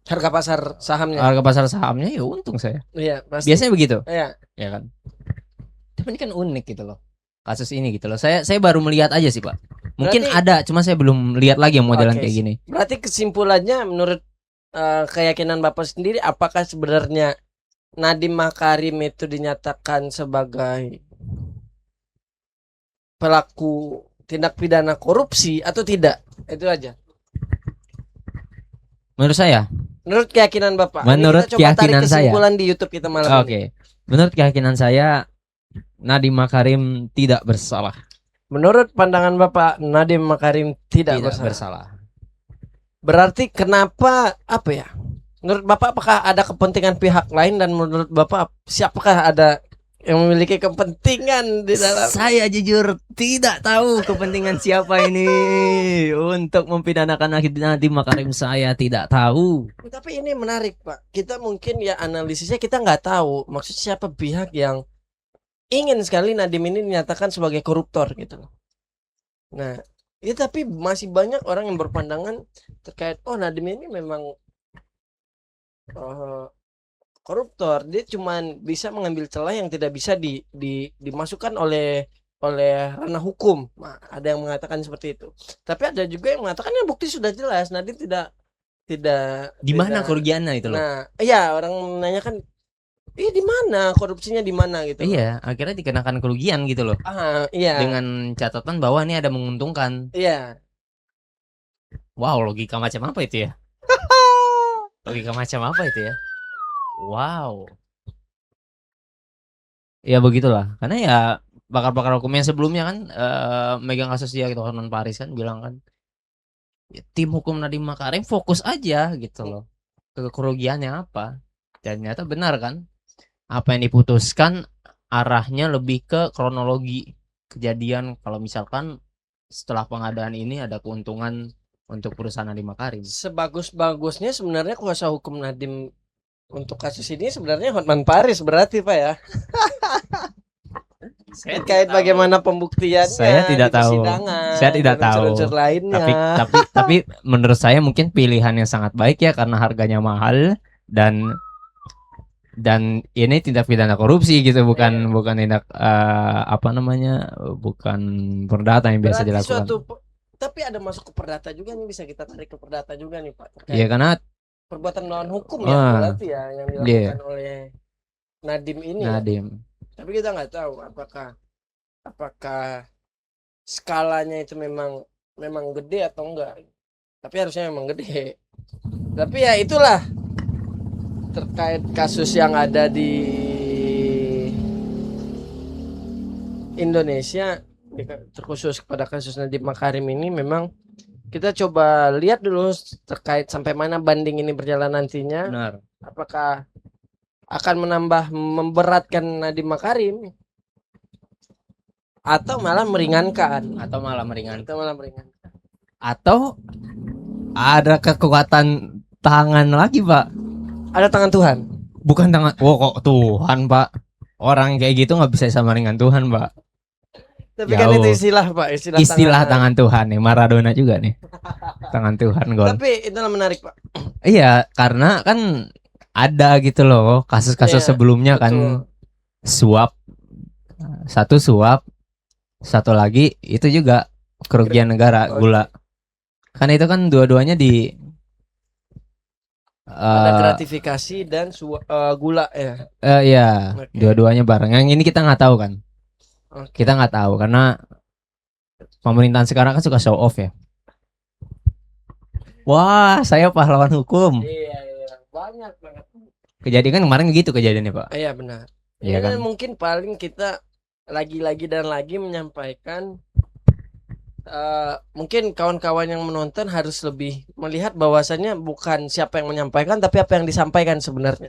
Harga pasar sahamnya. harga pasar sahamnya, ya untung saya. Iya, pasti. Biasanya begitu. Iya. Ya kan. Tapi ini kan unik gitu loh, kasus ini gitu loh. Saya baru melihat aja sih Pak. Mungkin Berarti- ada, cuma saya belum lihat lagi yang modelan Oke. kayak gini. Berarti kesimpulannya menurut keyakinan Bapak sendiri, apakah sebenarnya Nadiem Makarim itu dinyatakan sebagai pelaku tindak pidana korupsi atau tidak? Itu aja. Menurut saya, Menurut keyakinan Bapak. Menurut Ini kita coba tarik keyakinan saya. kesimpulan di YouTube kita malam oke. ini. Menurut keyakinan saya, Nadiem Makarim tidak bersalah. Menurut pandangan Bapak, Nadiem Makarim tidak bersalah. bersalah. Berarti kenapa, apa ya? Menurut Bapak apakah ada kepentingan pihak lain, dan menurut Bapak siapakah ada yang memiliki kepentingan di dalam? Saya jujur tidak tahu kepentingan siapa ini untuk mempidanakan Nadiem Makarim, saya tidak tahu. Tapi ini menarik Pak. Kita mungkin ya analisisnya kita nggak tahu maksud siapa pihak yang ingin sekali Nadiem ini dinyatakan sebagai koruptor gitu loh. Nah, ya tapi masih banyak orang yang berpandangan terkait Nadiem ini memang koruptor. Dia cuman bisa mengambil celah yang tidak bisa dimasukkan oleh ranah hukum. Nah, ada yang mengatakan seperti itu. Tapi ada juga yang mengatakan yang bukti sudah jelas Nadiem tidak Di mana kerugiannya itu loh? Nah, iya, orang menanyakan Di mana korupsinya di mana gitu loh. Iya, akhirnya dikenakan kerugian gitu loh. Iya. Dengan catatan bahwa ini ada menguntungkan. Iya. Wow, logika macam apa itu ya? Logika macam apa itu ya? Wow. Ya begitulah. Karena ya bakar-bakar hukum yang sebelumnya kan megang kasus dia gitu, Hotman Paris kan bilang kan, "Ya, tim hukum Nadiem Makarim fokus aja gitu loh ke kerugiannya apa." Dan ternyata benar kan, apa yang diputuskan arahnya lebih ke kronologi kejadian, kalau misalkan setelah pengadaan ini ada keuntungan untuk perusahaan Nadiem Makarim. Sebagus-bagusnya sebenarnya kuasa hukum Nadiem untuk kasus ini sebenarnya Hotman Paris berarti Pak ya. Terkait bagaimana pembuktiannya Saya tidak di tahu. persidangan Saya tidak dan tahu. unsur-unsur lainnya. Tapi menurut saya mungkin pilihan yang sangat baik ya, karena harganya mahal dan ini tindak pidana korupsi gitu, bukan tindak apa namanya, bukan perdata yang biasa Berarti dilakukan. tapi ada masuk ke perdata juga nih, bisa kita tarik ke perdata juga nih Pak. Terkait Iya karena perbuatan melawan hukum ya berarti ya yang dilakukan oleh Nadiem ini ya. Nadiem. Tapi kita nggak tahu apakah skalanya itu memang gede atau enggak. Tapi harusnya memang gede. Tapi ya itulah terkait kasus yang ada di Indonesia, terkhusus kepada kasus Nadiem Makarim ini, memang kita coba lihat dulu terkait sampai mana banding ini berjalan nantinya. Benar. Apakah akan memberatkan Nadiem Makarim atau malah meringankan, atau ada kekuatan tangan lagi Pak. Ada tangan Tuhan. Bukan tangan. Oh kok Tuhan Pak. Orang kayak gitu nggak bisa sama dengan Tuhan Pak. Tapi kan itu istilah Pak, istilah tangan Tuhan nih. Maradona juga nih. Tangan Tuhan gol. Tapi itulah menarik Pak. Iya, karena kan ada gitu loh kasus-kasus sebelumnya kan, suap, satu lagi itu juga kerugian negara, gula. Kan itu kan dua-duanya ada gratifikasi dan gula ya. Iya, dua-duanya bareng. Yang ini kita nggak tahu kan. Kita nggak tahu karena pemerintahan sekarang kan suka show off ya. Wah, saya pahlawan hukum. Iya, banyak banget. Kejadian kan kemarin gitu kejadiannya Pak. Iya benar. Iya kan. Mungkin paling kita lagi-lagi dan lagi menyampaikan, mungkin kawan-kawan yang menonton harus lebih melihat bahwasannya bukan siapa yang menyampaikan tapi apa yang disampaikan sebenarnya.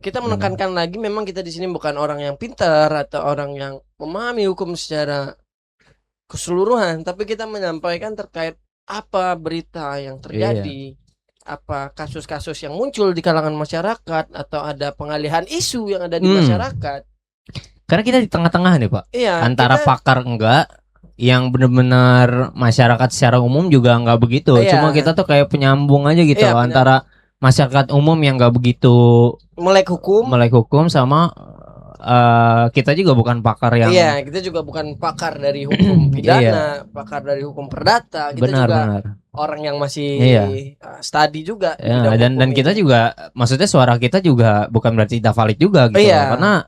Kita menekankan lagi, memang kita di sini bukan orang yang pintar atau orang yang memahami hukum secara keseluruhan, tapi kita menyampaikan terkait apa berita yang terjadi, apa kasus-kasus yang muncul di kalangan masyarakat, atau ada pengalihan isu yang ada di masyarakat. Karena kita di tengah-tengah nih Pak. Iya, antara pakar enggak, yang benar-benar masyarakat secara umum juga enggak begitu. Cuma kita tuh kayak penyambung aja gitu antara masyarakat umum yang enggak begitu melek hukum sama kita juga bukan pakar yang. Iya, kita juga bukan pakar dari hukum pidana, pakar dari hukum perdata. Kita juga orang yang masih study juga. Dan kita juga, maksudnya suara kita juga bukan berarti tidak valid juga gitu. Karena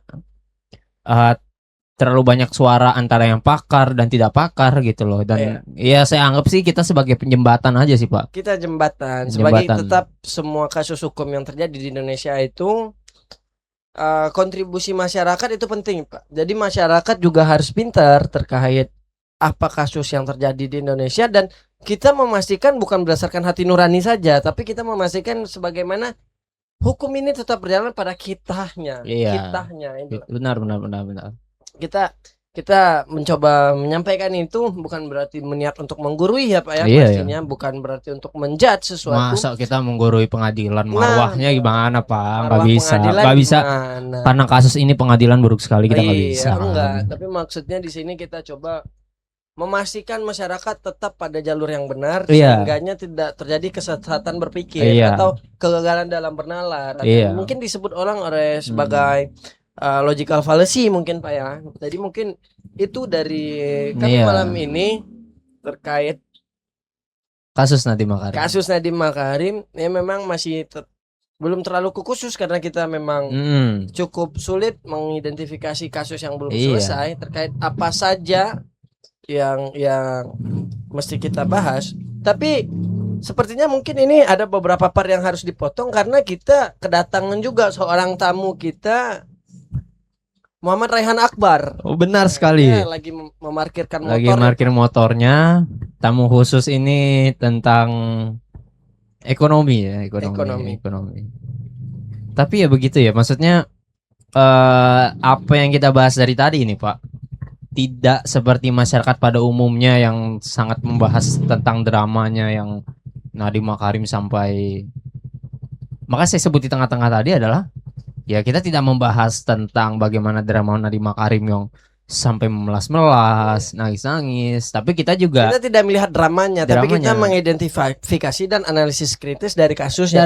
terlalu banyak suara antara yang pakar dan tidak pakar gitu loh. Dan ya saya anggap sih kita sebagai penjembatan aja sih Pak. Kita jembatan. Sebagai tetap semua kasus hukum yang terjadi di Indonesia itu, kontribusi masyarakat itu penting Pak. Jadi masyarakat juga harus pintar terkait apa kasus yang terjadi di Indonesia, dan kita memastikan bukan berdasarkan hati nurani saja, tapi kita memastikan sebagaimana hukum ini tetap berjalan pada kitanya. Kitanya itu. Benar. Kita mencoba menyampaikan itu bukan berarti meniat untuk menggurui ya Pak ya, pastinya bukan berarti untuk menjudge sesuatu. Masa kita menggurui pengadilan, marwahnya gimana Pak? Nggak bisa. Karena kasus ini pengadilan buruk sekali, kita nggak bisa. Enggak, tapi maksudnya di sini kita coba memastikan masyarakat tetap pada jalur yang benar, sehingganya tidak terjadi kesesatan berpikir atau kegagalan dalam bernalar. Mungkin disebut orang sebagai logical fallacy mungkin Pak ya. Jadi mungkin itu dari kami malam ini terkait kasus Nadiem Makarim. Ya memang masih belum terlalu khusus karena kita memang cukup sulit mengidentifikasi kasus yang belum selesai terkait apa saja yang mesti kita bahas. Tapi sepertinya mungkin ini ada beberapa part yang harus dipotong karena kita kedatangan juga seorang tamu kita, Muhammad Raihan Akbar. Oh, benar sekali. Dia lagi memarkirkan motor. Lagi parkir motornya. Tamu khusus ini tentang ekonomi ya, ekonomi. Tapi ya begitu ya, maksudnya apa yang kita bahas dari tadi ini, Pak, tidak seperti masyarakat pada umumnya yang sangat membahas tentang dramanya yang Nadiem Makarim sampai, maka saya sebut di tengah-tengah tadi adalah ya kita tidak membahas tentang bagaimana drama Nadiem Makarim yang sampai memelas-melas, nangis-nangis, tapi kita juga tidak melihat dramanya, tapi kita mengidentifikasi dan analisis kritis dari kasusnya.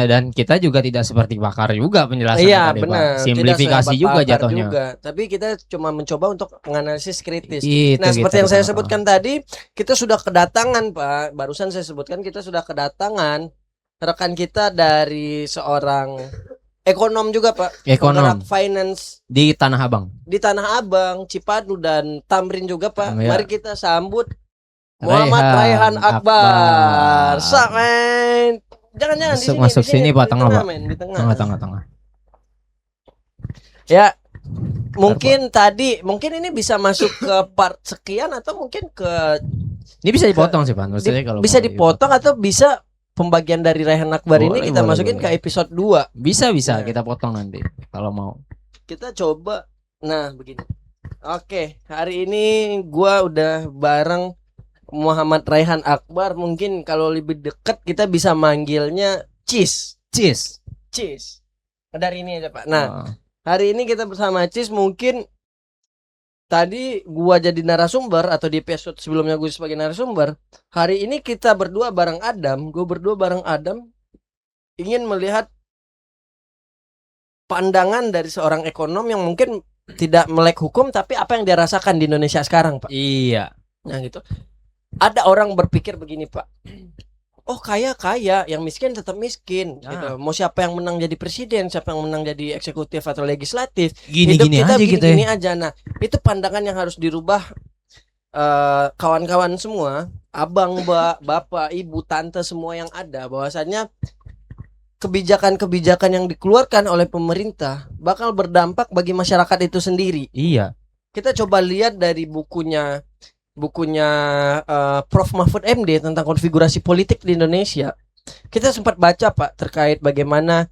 Dan kita juga tidak seperti Pakar juga penjelasan iya, tadi, benar. Pak. Simplifikasi juga jatuhnya. Tapi kita cuma mencoba untuk menganalisis kritis. Itu, seperti yang saya sebutkan tadi, kita sudah kedatangan, Pak. Barusan saya sebutkan kita sudah kedatangan rekan kita dari seorang ekonom juga, Pak. Ekonom finance di Tanah Abang. Di Tanah Abang, Cipadu dan Tamrin juga, Pak. Ya. Mari kita sambut Muhammad Raihan Akbar. Sup, men? Jangan masuk sini, Pak, tengah, Pak. Di tengah. Ya. Mungkin ini bisa masuk ke part sekian atau mungkin ke ini bisa dipotong sih, Pak. Maksudnya kalau bisa dipotong atau bisa pembagian dari Raihan Akbar ini kita masukin ke episode 2. Bisa kita potong nanti kalau mau. Kita coba. Nah, begini. Oke, hari ini gua udah bareng Muhammad Raihan Akbar. Mungkin kalau lebih dekat kita bisa manggilnya Cis. Dari ini aja, Pak. Nah, hari ini kita bersama Cis. Mungkin tadi gua jadi narasumber atau di episode sebelumnya gue sebagai narasumber. Hari ini kita berdua bareng Adam, ingin melihat pandangan dari seorang ekonom yang mungkin tidak melek hukum, tapi apa yang dia rasakan di Indonesia sekarang, Pak. Iya. Nah gitu. Ada orang berpikir begini, Pak. Oh, kaya, yang miskin tetap miskin. Gitu. Mau siapa yang menang jadi presiden, siapa yang menang jadi eksekutif atau legislatif, gini aja. Nah, itu pandangan yang harus dirubah, kawan-kawan semua, abang, mbak, bapak, ibu, tante, semua yang ada, bahwasannya kebijakan-kebijakan yang dikeluarkan oleh pemerintah bakal berdampak bagi masyarakat itu sendiri. Iya. Kita coba lihat dari bukunya Prof. Mahfud MD tentang konfigurasi politik di Indonesia. Kita sempat baca, Pak, terkait bagaimana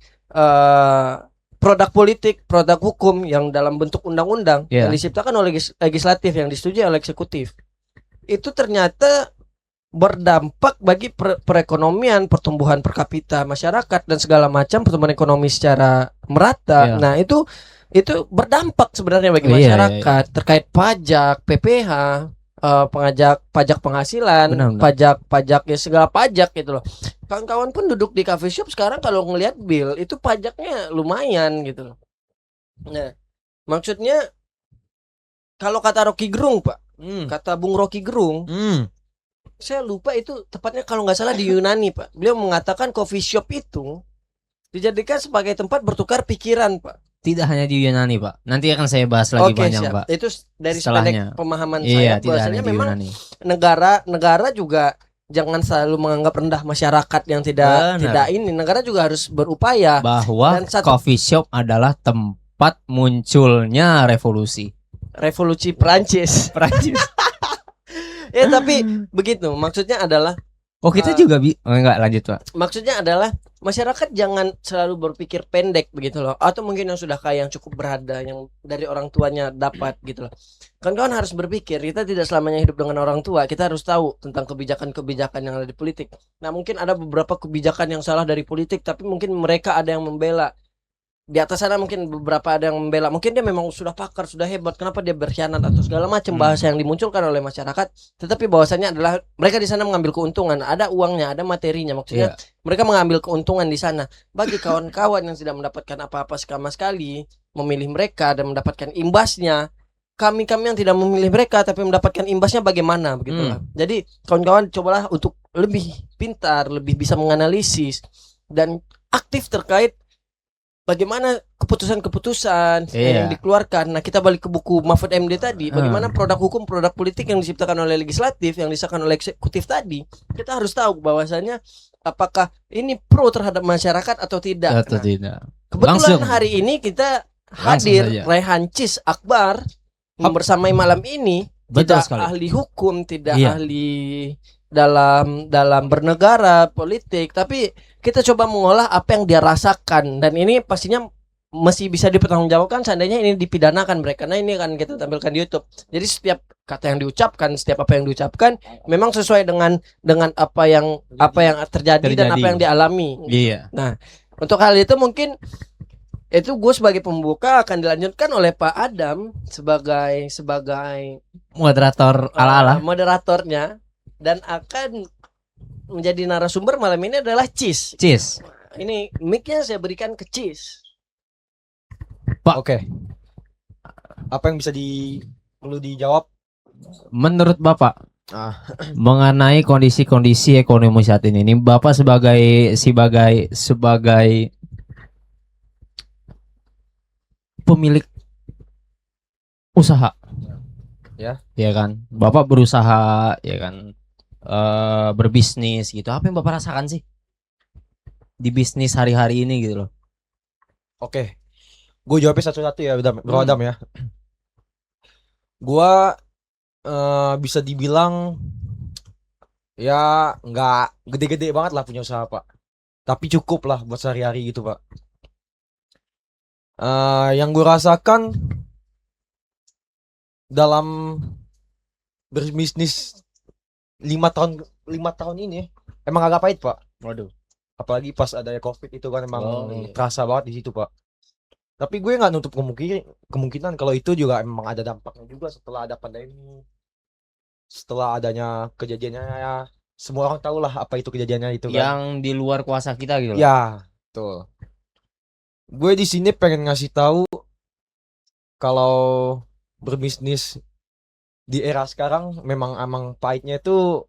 produk politik, produk hukum yang dalam bentuk undang-undang yang diciptakan oleh legislatif, yang disetujui oleh eksekutif, itu ternyata berdampak bagi perekonomian, pertumbuhan per kapita masyarakat dan segala macam pertumbuhan ekonomi secara merata. Nah, itu berdampak sebenarnya bagi masyarakat terkait pajak, PPh, pajak penghasilan, pajak ya, segala pajak gitu loh. Kawan-kawan pun duduk di coffee shop sekarang kalau ngelihat bill itu pajaknya lumayan gitu loh. Nah, maksudnya kalau kata Rocky Gerung, Pak, kata Bung Rocky Gerung, saya lupa itu tepatnya kalau nggak salah di Yunani, Pak. Beliau mengatakan coffee shop itu dijadikan sebagai tempat bertukar pikiran, Pak. Tidak hanya di Yunani, Pak. Nanti akan saya bahas lagi banyak, Pak. Itu dari sependek pemahaman saya, bahwasanya memang negara juga jangan selalu menganggap rendah masyarakat yang tidak ini. Negara juga harus berupaya bahwa coffee shop adalah tempat munculnya revolusi Prancis. Ya, tapi begitu. Maksudnya adalah kita juga enggak lanjut, Pak. Maksudnya adalah masyarakat jangan selalu berpikir pendek begitu loh, atau mungkin yang sudah kaya, yang cukup berada, yang dari orang tuanya dapat gitu loh. Kawan-kawan harus berpikir, kita tidak selamanya hidup dengan orang tua. Kita harus tahu tentang kebijakan-kebijakan yang ada di politik. Nah, mungkin ada beberapa kebijakan yang salah dari politik, tapi mungkin mereka ada yang membela. Di atas sana mungkin beberapa ada yang membela. Mungkin dia memang sudah pakar, sudah hebat. Kenapa dia berkhianat atau segala macam bahasa yang dimunculkan oleh masyarakat. Tetapi bahwasannya adalah mereka di sana mengambil keuntungan. Ada uangnya, ada materinya. Maksudnya mereka mengambil keuntungan di sana. Bagi kawan-kawan yang tidak mendapatkan apa-apa sama sekali, memilih mereka dan mendapatkan imbasnya. Kami yang tidak memilih mereka tapi mendapatkan imbasnya bagaimana begitulah. Jadi kawan-kawan cobalah untuk lebih pintar, lebih bisa menganalisis. Dan aktif terkait bagaimana keputusan-keputusan yang Iya. dikeluarkan. Nah, kita balik ke buku Mahfud MD tadi, bagaimana Ah. produk hukum, produk politik yang diciptakan oleh legislatif, yang disahkan oleh eksekutif tadi. Kita harus tahu bahwasanya apakah ini pro terhadap masyarakat atau tidak. Atau Nah, tidak. kebetulan Langsung. hari ini kita Langsung hadir saja. Raihan Cis Akbar Hap. bersamai malam ini. Betul Tidak sekali. ahli hukum, tidak Iya. ahli dalam bernegara, politik, tapi kita coba mengolah apa yang dia rasakan, dan ini pastinya masih bisa dipertanggungjawabkan seandainya ini dipidanakan mereka. Nah, ini akan kita tampilkan di YouTube. Jadi setiap kata yang diucapkan, setiap apa yang diucapkan memang sesuai dengan apa yang terjadi dan apa yang dialami. Iya. Nah, untuk hal itu mungkin itu gue sebagai pembuka akan dilanjutkan oleh Pak Adam sebagai Moderator ala-ala. moderatornya, dan akan menjadi narasumber malam ini adalah Cis. Cis. Ini mic-nya saya berikan ke Cis. Oke. Apa yang bisa perlu dijawab? Menurut Bapak Ah. mengenai kondisi-kondisi ekonomi saat ini Bapak sebagai pemilik usaha, ya kan, Bapak berusaha, ya kan, berbisnis gitu. Apa yang Bapak rasakan sih di bisnis hari-hari ini gitu loh? Oke. Gue jawabnya satu-satu ya, Bro Adam ya. Gua bisa dibilang ya nggak gede-gede banget lah punya usaha, Pak. Tapi cukup lah buat sehari-hari gitu, Pak. Yang gue rasakan dalam berbisnis 5 tahun ini emang agak pahit, Pak. Waduh. Apalagi pas adanya COVID itu kan emang iya. terasa banget di situ, Pak. Tapi gue nggak nutup kemungkinan kalau itu juga memang ada dampaknya juga setelah ada pandemi, setelah adanya kejadiannya ya. Semua orang tahu lah apa itu kejadiannya itu kan. Yang di luar kuasa kita gitu loh. Ya, tuh. Gue di sini pengen ngasih tahu kalau berbisnis di era sekarang memang pahitnya itu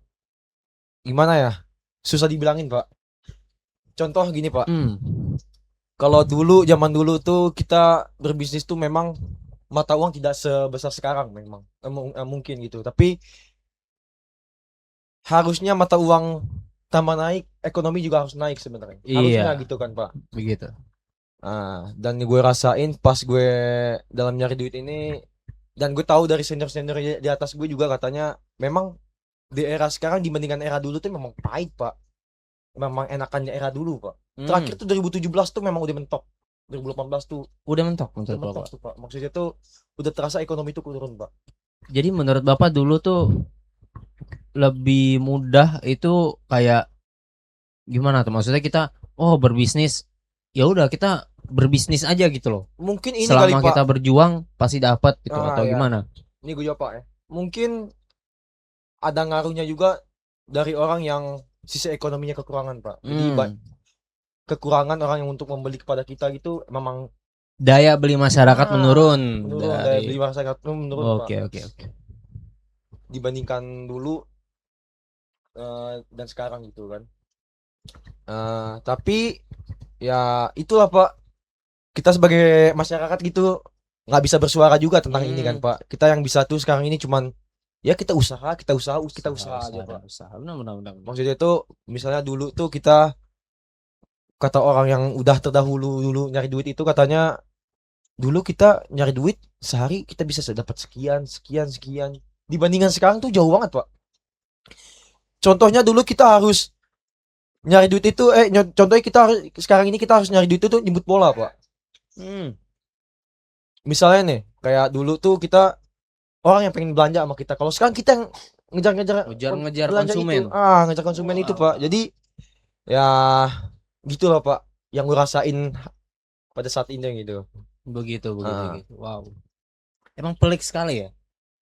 gimana ya? Susah dibilangin, Pak. Contoh gini, Pak. Kalau zaman dulu tuh kita berbisnis tuh memang mata uang tidak sebesar sekarang memang. Mungkin gitu. Tapi harusnya mata uang tambah naik, ekonomi juga harus naik sebenarnya. Harusnya gitu kan, Pak. Begitu. Dan gue rasain pas gue dalam nyari duit ini, dan gue tahu dari senior-senior di atas gue juga katanya memang di era sekarang dibandingkan era dulu tuh memang pahit, Pak. Memang enakannya era dulu, Pak. Terakhir tuh 2017 tuh memang udah mentok. 2018 tuh Udah mentok menurut mentok Bapak. tuh, Pak. Maksudnya tuh udah terasa ekonomi tuh turun, Pak. Jadi menurut Bapak dulu tuh lebih mudah itu kayak gimana tuh? Maksudnya kita berbisnis, ya udah kita berbisnis aja gitu loh. Mungkin ini Selama kali, Pak. kita berjuang pasti dapat gitu atau Ya. gimana? Ini gue jawab, Pak ya. Mungkin ada ngaruhnya juga dari orang yang sisi ekonominya kekurangan, Pak. Jadi kekurangan orang yang untuk membeli kepada kita gitu memang daya beli masyarakat menurun daya beli masyarakat menurun, Oke. dibandingkan dulu dan sekarang gitu kan. Tapi ya itulah, Pak, kita sebagai masyarakat gitu nggak bisa bersuara juga tentang ini kan, Pak. Kita yang bisa tuh sekarang ini cuman ya kita usaha aja, Pak. Benar. Maksudnya tuh misalnya dulu tuh kita, kata orang yang udah terdahulu dulu nyari duit itu, katanya dulu kita nyari duit sehari kita bisa dapat sekian. Dibandingkan sekarang tuh jauh banget, Pak. Contohnya dulu kita harus nyari duit itu contohnya sekarang ini kita harus nyari duit itu jemput bola, Pak. Misalnya nih kayak dulu tuh kita orang yang pengen belanja sama kita. Kalau sekarang kita yang ngejar konsumen. Ngejar konsumen itu, Pak. Jadi ya gitulah, Pak, yang gue rasain pada saat ini gitu. Begitu. Wow. Emang pelik sekali ya.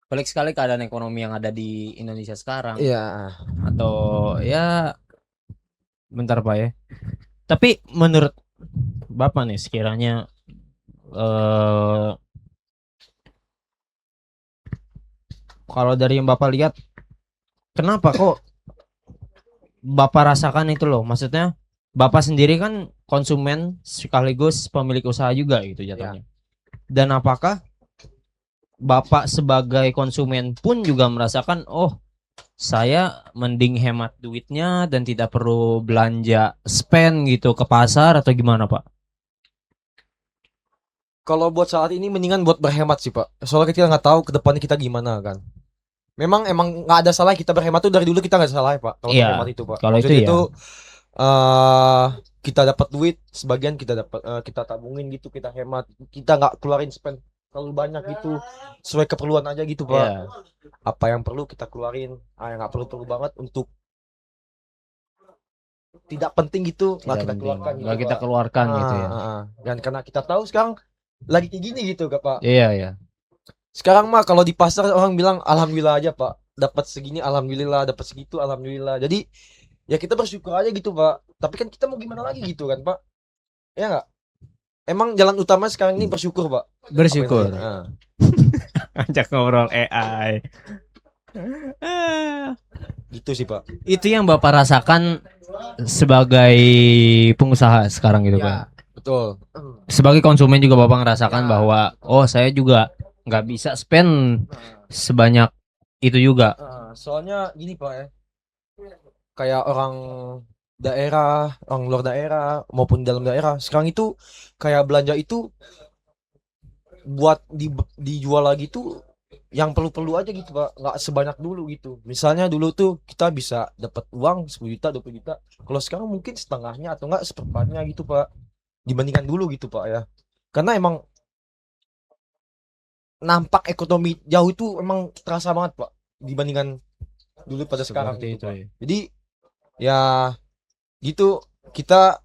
Pelik sekali keadaan ekonomi yang ada di Indonesia sekarang. Iya. Atau ya bentar, Pak ya. Tapi menurut Bapak nih sekiranya kalau dari yang Bapak lihat, kenapa kok Bapak rasakan itu loh? Maksudnya Bapak sendiri kan konsumen sekaligus pemilik usaha juga gitu jatuhnya. Dan apakah Bapak sebagai konsumen pun juga merasakan, oh saya mending hemat duitnya dan tidak perlu belanja spend gitu ke pasar atau gimana Pak? Kalau buat saat ini mendingan buat berhemat sih Pak. Soalnya kita nggak tahu ke depannya kita gimana kan. Emang nggak ada salah kita berhemat tuh, dari dulu kita nggak salah ya Pak. Kalau Iya, berhemat itu Pak. kalau itu Maksudnya ya. itu eh kita dapat duit, sebagian kita dapat kita tabungin gitu, kita hemat, kita nggak keluarin spend terlalu banyak gitu, sesuai keperluan aja gitu Pak. Iya, Apa yang perlu kita keluarin, yang nggak perlu banget untuk tidak penting gitu nggak tidak kita penting. keluarkan gitu Nggak kita Pak. keluarkan gitu ya. Dan karena kita tahu sekarang lagi kayak gini gitu Kak Pak. Iya, iya. Sekarang mah kalau di pasar orang bilang alhamdulillah aja Pak, dapat segini alhamdulillah, dapat segitu alhamdulillah. Jadi ya kita bersyukur aja gitu Pak. Tapi kan kita mau gimana lagi gitu kan Pak? Ya nggak? Emang jalan utama sekarang ini bersyukur Pak. Bersyukur. Apa yang tadi? Ajak ngobrol AI. Gitu sih Pak. Itu yang Bapak rasakan sebagai pengusaha sekarang gitu Pak. Betul. Sebagai konsumen juga Bapak ngerasakan Ya. bahwa oh saya juga nggak bisa spend sebanyak itu juga. Soalnya gini Pak ya. Kayak orang daerah, orang luar daerah maupun dalam daerah, sekarang itu kayak belanja itu buat dijual lagi tuh yang perlu-perlu aja gitu Pak, nggak sebanyak dulu gitu. Misalnya dulu tuh kita bisa dapat uang 10 juta 20 juta, kalau sekarang mungkin setengahnya atau enggak seperempatnya gitu Pak, dibandingkan dulu gitu Pak ya. Karena emang nampak ekonomi jauh itu emang terasa banget Pak dibandingkan dulu pada sekarang Seperti gitu, itu Pak. ya. Jadi ya gitu, kita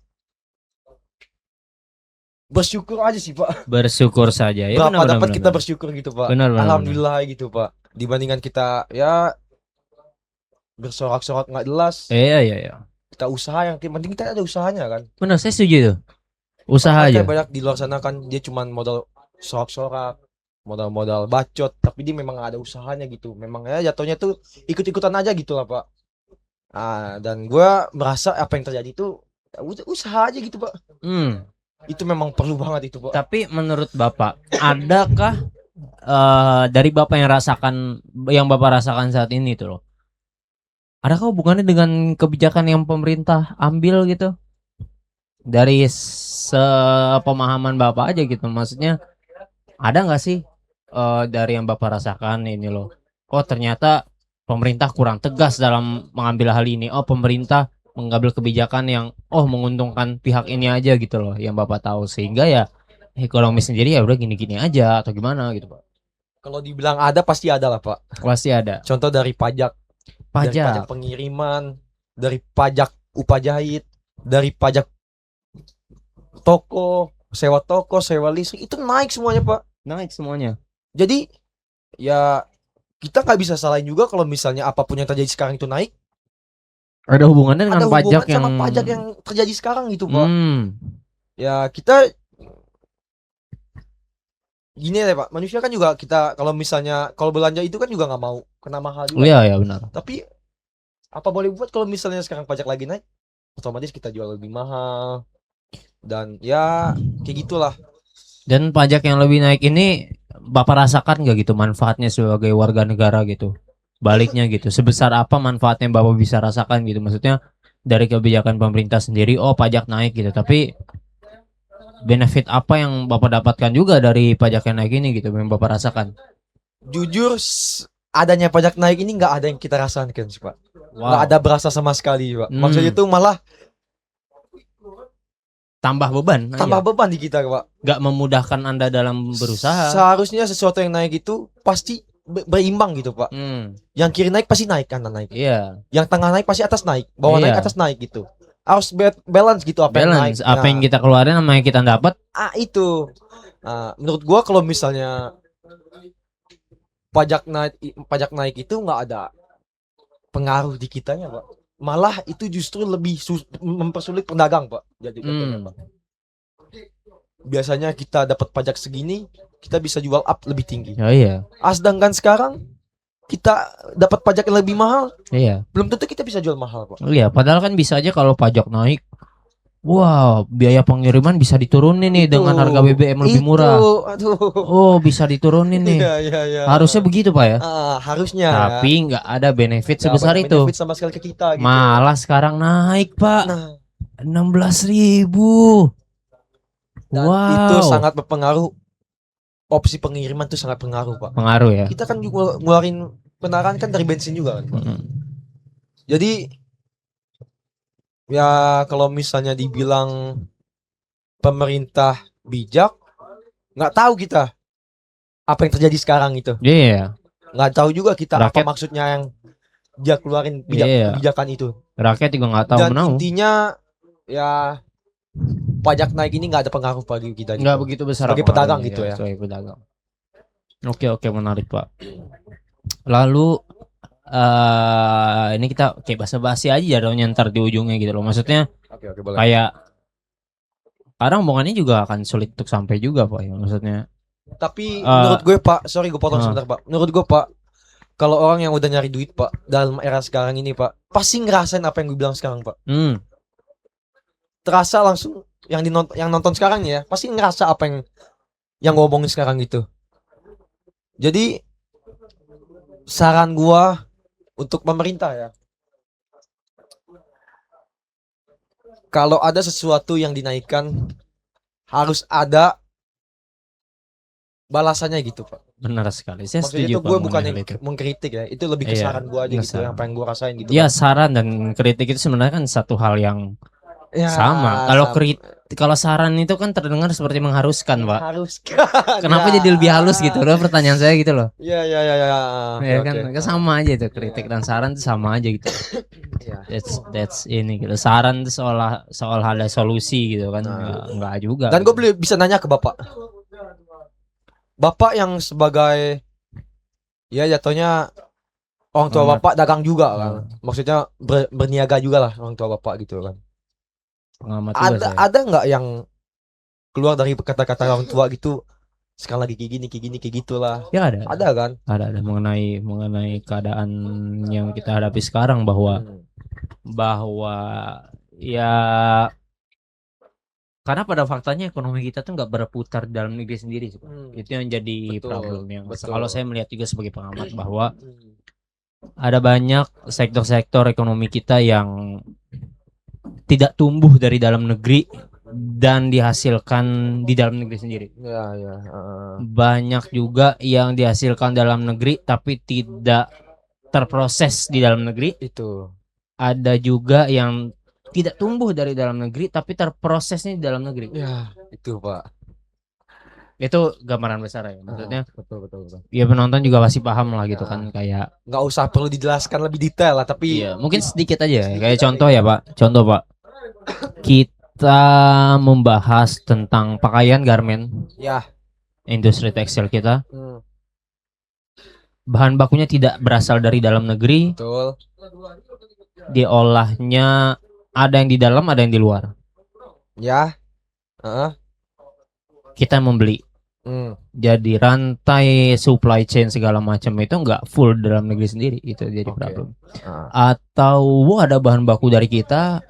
bersyukur aja sih Pak. Bersyukur saja ya. Berapa benar, dapat benar, kita benar. bersyukur gitu Pak. Benar, benar, Alhamdulillah gitu Pak. Dibandingkan kita ya bersorak-sorak nggak jelas, Iya, iya, iya. kita usaha yang penting kita ada usahanya kan. Benar, saya setuju tuh. Usaha Soalnya aja. kayak banyak di luar sana kan dia cuman modal sorak-sorak, modal-modal bacot, tapi dia memang nggak ada usahanya gitu. Memang ya jatuhnya tuh ikut-ikutan aja gitu lah Pak. Dan gue merasa apa yang terjadi itu ya usaha aja gitu Pak. Hmm. Itu memang perlu banget itu Pak. Tapi menurut Bapak, adakah dari Bapak yang Bapak rasakan saat ini tuh loh? Adakah hubungannya dengan kebijakan yang pemerintah ambil gitu? Dari sepemahaman Bapak aja gitu. Maksudnya ada nggak sih dari yang Bapak rasakan ini loh? Oh ternyata pemerintah kurang tegas dalam mengambil hal ini. Oh pemerintah mengambil kebijakan yang menguntungkan pihak ini aja gitu loh, yang Bapak tahu, sehingga ya ekonomi sendiri ya udah gini-gini aja atau gimana gitu Pak? Kalau dibilang ada pasti ada lah Pak. Pasti ada. Contoh dari pajak Pajak. pengiriman, dari pajak upah jahit, dari pajak toko, sewa listrik, itu naik semuanya Pak. Naik semuanya. Jadi ya kita nggak bisa salahin juga kalau misalnya apapun yang terjadi sekarang itu naik. Ada hubungannya dengan Ada hubungan pajak sama pajak yang terjadi sekarang gitu Pak. Ya kita gini ya Pak, manusia kan juga kita kalau belanja itu kan juga nggak mau kena mahal juga. Iya ya benar. Tapi apa boleh buat kalau misalnya sekarang pajak lagi naik, otomatis kita jual lebih mahal. Dan ya kayak gitulah. Dan pajak yang lebih naik ini Bapak rasakan nggak gitu manfaatnya sebagai warga negara gitu? Baliknya gitu, sebesar apa manfaatnya Bapak bisa rasakan gitu? Maksudnya dari kebijakan pemerintah sendiri, pajak naik gitu, tapi benefit apa yang Bapak dapatkan juga dari pajak yang naik ini gitu, yang Bapak rasakan? Jujur adanya pajak naik ini nggak ada yang kita rasakan sih Pak. Nggak ada berasa sama sekali Pak. Maksudnya itu malah tambah beban di kita Pak. Nggak memudahkan Anda dalam berusaha. Seharusnya sesuatu yang naik itu pasti berimbang gitu Pak. Yang kiri naik pasti naik, kanan naik. Iya. Yang tengah naik pasti atas naik, bawah naik atas naik gitu. Harus balance gitu apa yang naik. Apa yang kita keluarin sama yang kita dapat. Itu. Menurut gua kalau misalnya pajak naik itu nggak ada pengaruh di kitanya Pak. Malah itu justru lebih mempersulit pedagang Pak. Jadi Pak. Biasanya kita dapat pajak segini, kita bisa jual up lebih tinggi. Oh iya. Sedangkan sekarang kita dapat pajak yang lebih mahal. Iya. Belum tentu kita bisa jual mahal Pak. Iya, padahal kan bisa aja kalau pajak naik Wow, biaya pengiriman bisa diturunin nih Itu, dengan harga BBM lebih itu, murah. aduh. Oh, bisa diturunin nih. Iya, iya, iya. Harusnya begitu, Pak ya. Harusnya ya. Tapi nggak ada benefit Nggak sebesar banyak itu. benefit sama sekali ke kita gitu. Malah sekarang naik, Pak. Nah, 16.000. dan Wow. itu sangat berpengaruh. Opsi pengiriman itu sangat pengaruh, Pak. Pengaruh ya. Kita kan juga ngeluarin penaran kan dari bensin juga kan, Pak. Mm-mm. Jadi ya kalau misalnya dibilang pemerintah bijak, nggak tahu kita apa yang terjadi sekarang itu. Iya. Nggak tahu juga kita apa Rakyat- maksudnya yang dia keluarin Iya. kebijakan itu. Rakyat juga nggak tahu Dan menau. intinya ya pajak naik ini nggak ada pengaruh bagi kita. Nggak gitu. begitu besar. Sebagai pengaruhnya, pedagang gitu ya. Sebagai pedagang. Oke, menarik, Pak. Lalu ini kita kayak basa-basi aja jadinya ntar di ujungnya gitu loh. Maksudnya Oke, boleh. kayak kadang omongannya juga akan sulit untuk sampai juga, Pak. Ya. Maksudnya Tapi menurut gue, Pak, sorry gue potong sebentar, Pak. Menurut gue, Pak, kalau orang yang udah nyari duit, Pak, dalam era sekarang ini, Pak, pasti ngerasain apa yang gue bilang sekarang, Pak. Terasa langsung yang nonton sekarang nih ya, pasti ngerasa apa yang gue omongin sekarang gitu. Jadi saran gua untuk pemerintah ya, kalau ada sesuatu yang dinaikkan harus ada balasannya gitu, Pak. benar sekali. Saya Maksudnya setuju, itu Pak, gue mengenai bukan hal itu. mengkritik ya, itu lebih ke Iya, saran gua aja gitu, saran. yang pengen gua rasain gitu. Ya, Pak. saran dan kritik itu sebenarnya kan satu hal yang Ya, sama. Kalau saran itu kan terdengar seperti mengharuskan, Pak. haruskan. Kenapa Ya. jadi lebih halus gitu loh pertanyaan saya gitu loh. Ya. Ya Oke, kan, oke. kan sama aja itu kritik dan saran itu sama aja gitu. Ya. That's ini gitu. Saran itu soal ada solusi gitu kan. Nah. Enggak juga. Dan gue bisa nanya ke Bapak. Bapak yang sebagai ya jatuhnya orang tua Pengamat. Bapak dagang juga kan. Maksudnya berniaga juga lah orang tua Bapak gitu kan. Pengamat juga saya. Ada nggak yang keluar dari kata-kata orang tua gitu, sekarang lagi kayak gini kayak gitulah. Ya ada. Ada kan? Ada mengenai keadaan yang kita hadapi sekarang bahwa ya karena pada faktanya ekonomi kita tuh nggak berputar di dalam negeri sendiri sih, Pak. Itu yang jadi Betul, problem yang betul. kalau saya melihat juga sebagai pengamat bahwa ada banyak sektor-sektor ekonomi kita yang tidak tumbuh dari dalam negeri dan dihasilkan di dalam negeri sendiri. Ya. Banyak juga yang dihasilkan dalam negeri tapi tidak terproses di dalam negeri. Itu. Ada juga yang tidak tumbuh dari dalam negeri tapi terprosesnya di dalam negeri. Ya, itu Pak. Itu gambaran besar ya. Maksudnya betul. ya penonton juga pasti paham lah gitu kan, kayak Nggak usah perlu dijelaskan lebih detail lah, tapi iya, mungkin sedikit aja ya. Kayak contoh ya, Pak. Contoh, Pak. Kita membahas tentang pakaian garment. Ya. Industri tekstil kita. Bahan bakunya tidak berasal dari dalam negeri. Betul. Diolahnya ada yang di dalam, ada yang di luar. Ya. Kita membeli. Jadi rantai supply chain segala macam itu nggak full dalam negeri sendiri, itu jadi problem. Atau ada bahan baku dari kita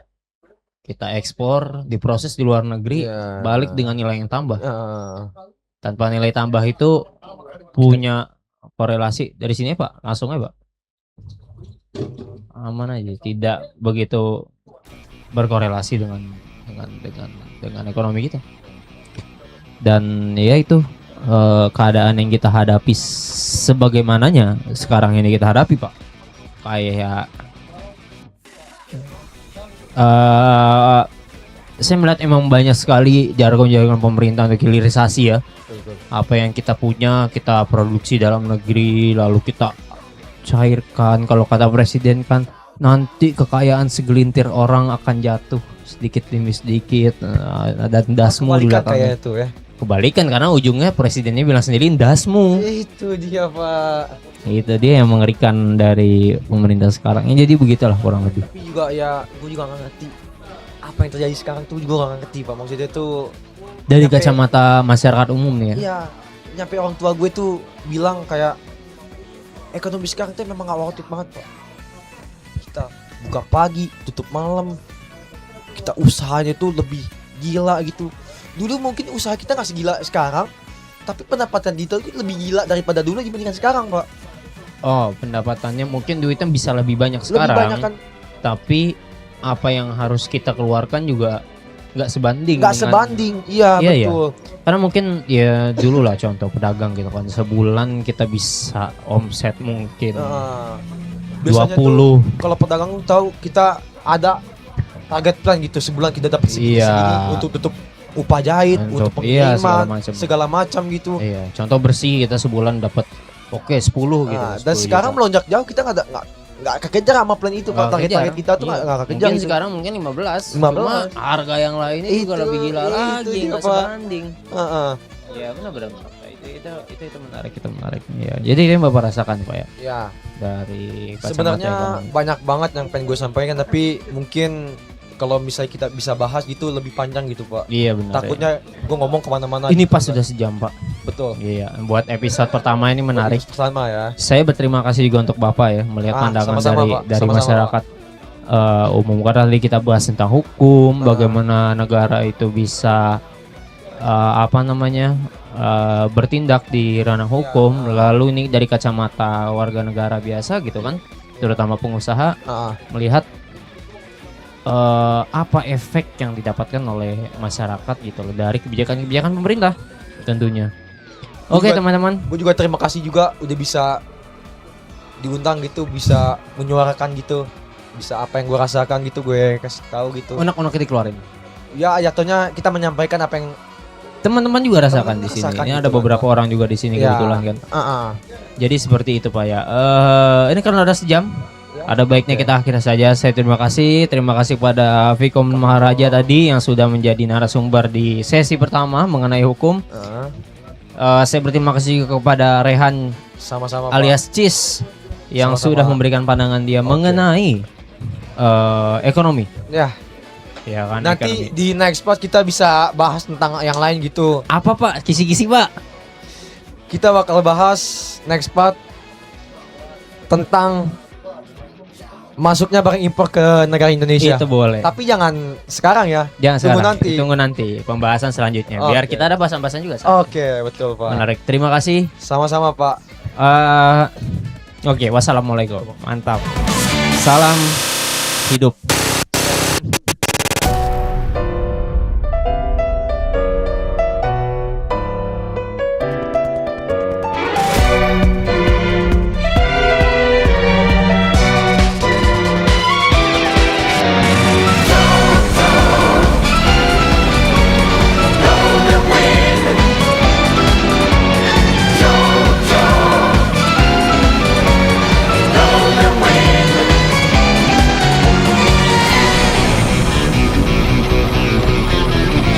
ekspor, diproses di luar negeri, balik dengan nilai yang tambah. Tanpa nilai tambah itu punya korelasi dari sini, Pak, langsung aja, Pak. Aman aja, tidak begitu berkorelasi dengan ekonomi kita. Dan ya itu keadaan yang kita hadapi sebagaimananya sekarang ini kita hadapi, Pak. Kayak saya melihat emang banyak sekali jargon-jargon pemerintah untuk hilirisasi ya. Apa yang kita punya kita produksi dalam negeri lalu kita cairkan. Kalau kata presiden kan nanti kekayaan segelintir orang akan jatuh sedikit demi sedikit, dan dasmu di belakangnya. Kayak itu ya. Kebalikan karena ujungnya presidennya bilang sendiri dasmu. Itu dia, Pak. Itu dia yang mengerikan dari pemerintah sekarang. Jadi begitulah kurang lebih. Tapi juga ya gue juga gak ngerti apa yang terjadi sekarang tuh, juga gak ngerti, Pak. Maksudnya tuh dari kacamata masyarakat umum nih ya. Iya, nyampe orang tua gue tuh bilang kayak ekonomi sekarang tuh memang gak worth it banget, Pak. Kita buka pagi, tutup malam. kita usahanya tuh lebih gila gitu. Dulu mungkin usaha kita nggak segila sekarang, tapi pendapatan digital itu lebih gila daripada dulu dibandingkan sekarang, Pak. Oh, pendapatannya mungkin duitnya bisa lebih banyak Lebih sekarang. banyak kan? Tapi apa yang harus kita keluarkan juga nggak sebanding. Nggak dengan- sebanding, iya Iya, iya. betul. Karena mungkin ya dulu lah contoh pedagang gitu kan, sebulan kita bisa omset mungkin Nah, biasanya 20. tuh kalau pedagang tahu kita ada target plan gitu, sebulan kita dapat segini Iya. untuk tutup upah jahit, untuk iya, segala pengiriman, macam. segala macam gitu. Iya, contoh bersih kita sebulan dapat 10 gitu. Nah, 10 dan sekarang juta. melonjak jauh, kita nggak kekejar sama plan itu, Pak. Nggak Target-target kejar. kita tuh Iya. nggak kekejar Mungkin gitu. sekarang mungkin 15. 15. Cuma harga yang lainnya juga Itu- lebih gila itu lagi, dia, nggak Pak. sebanding. Heeh. Iya, benar-benar. Itu menarik. Ya. Jadi ini Bapak rasakan Pak ya Ya, dari kacamata sebenarnya ekonomi. banyak banget yang pengen gue sampaikan, tapi mungkin kalau misalnya kita bisa bahas gitu lebih panjang gitu, Pak. Iya benar. Takutnya gue ngomong kemana-mana. Ini gitu, pas Pak. sudah sejam Pak. Betul. Iya, buat episode pertama ini menarik. Sama ya. Saya berterima kasih juga untuk Bapak ya melihat pandangan sama-sama, dari Pak. dari Sama-sama, masyarakat umum. Karena tadi kita bahas tentang hukum, Ah. bagaimana negara itu bisa bertindak di ranah hukum. Lalu ini dari kacamata warga negara biasa gitu kan, terutama pengusaha Heeh. melihat apa efek yang didapatkan oleh masyarakat gitu loh dari kebijakan-kebijakan pemerintah tentunya. Oke Juga- teman-teman. Gue juga terima kasih juga udah bisa diundang gitu, bisa menyuarakan gitu, bisa apa yang gue rasakan gitu gue kasih tahu gitu. Unek-unek dikeluarin. Ya jatuhnya kita menyampaikan apa yang Teman-teman juga rasakan di sini. Rasakan Ini gitu ada kan, beberapa orang juga di sini Ya. kebetulan kan. ah Jadi seperti itu Pak ya. Ini karena udah sejam. Ya, Ada baiknya oke. kita akhiri saja. Saya terima kasih kepada Vikom Maharaja tadi yang sudah menjadi narasumber di sesi pertama mengenai hukum. Saya berterima kasih juga kepada Rehan sama-sama Pak. alias Cis yang Sama-sama. sudah memberikan pandangan dia Oke. mengenai ekonomi. Ya, Ya kan nanti ekonomi. di next part kita bisa bahas tentang yang lain gitu. Apa Pak? Kisi-kisi Pak. Kita bakal bahas next part tentang masuknya barang impor ke negara Indonesia. Itu boleh. Tapi jangan sekarang ya. Jangan tunggu sekarang. nanti. Tunggu nanti pembahasan selanjutnya. Biar Oke. kita ada bahasan-bahasan juga. Oke, betul Pak. Menarik. Terima kasih. Sama-sama Pak. Oke, wassalamualaikum. Mantap. Salam hidup.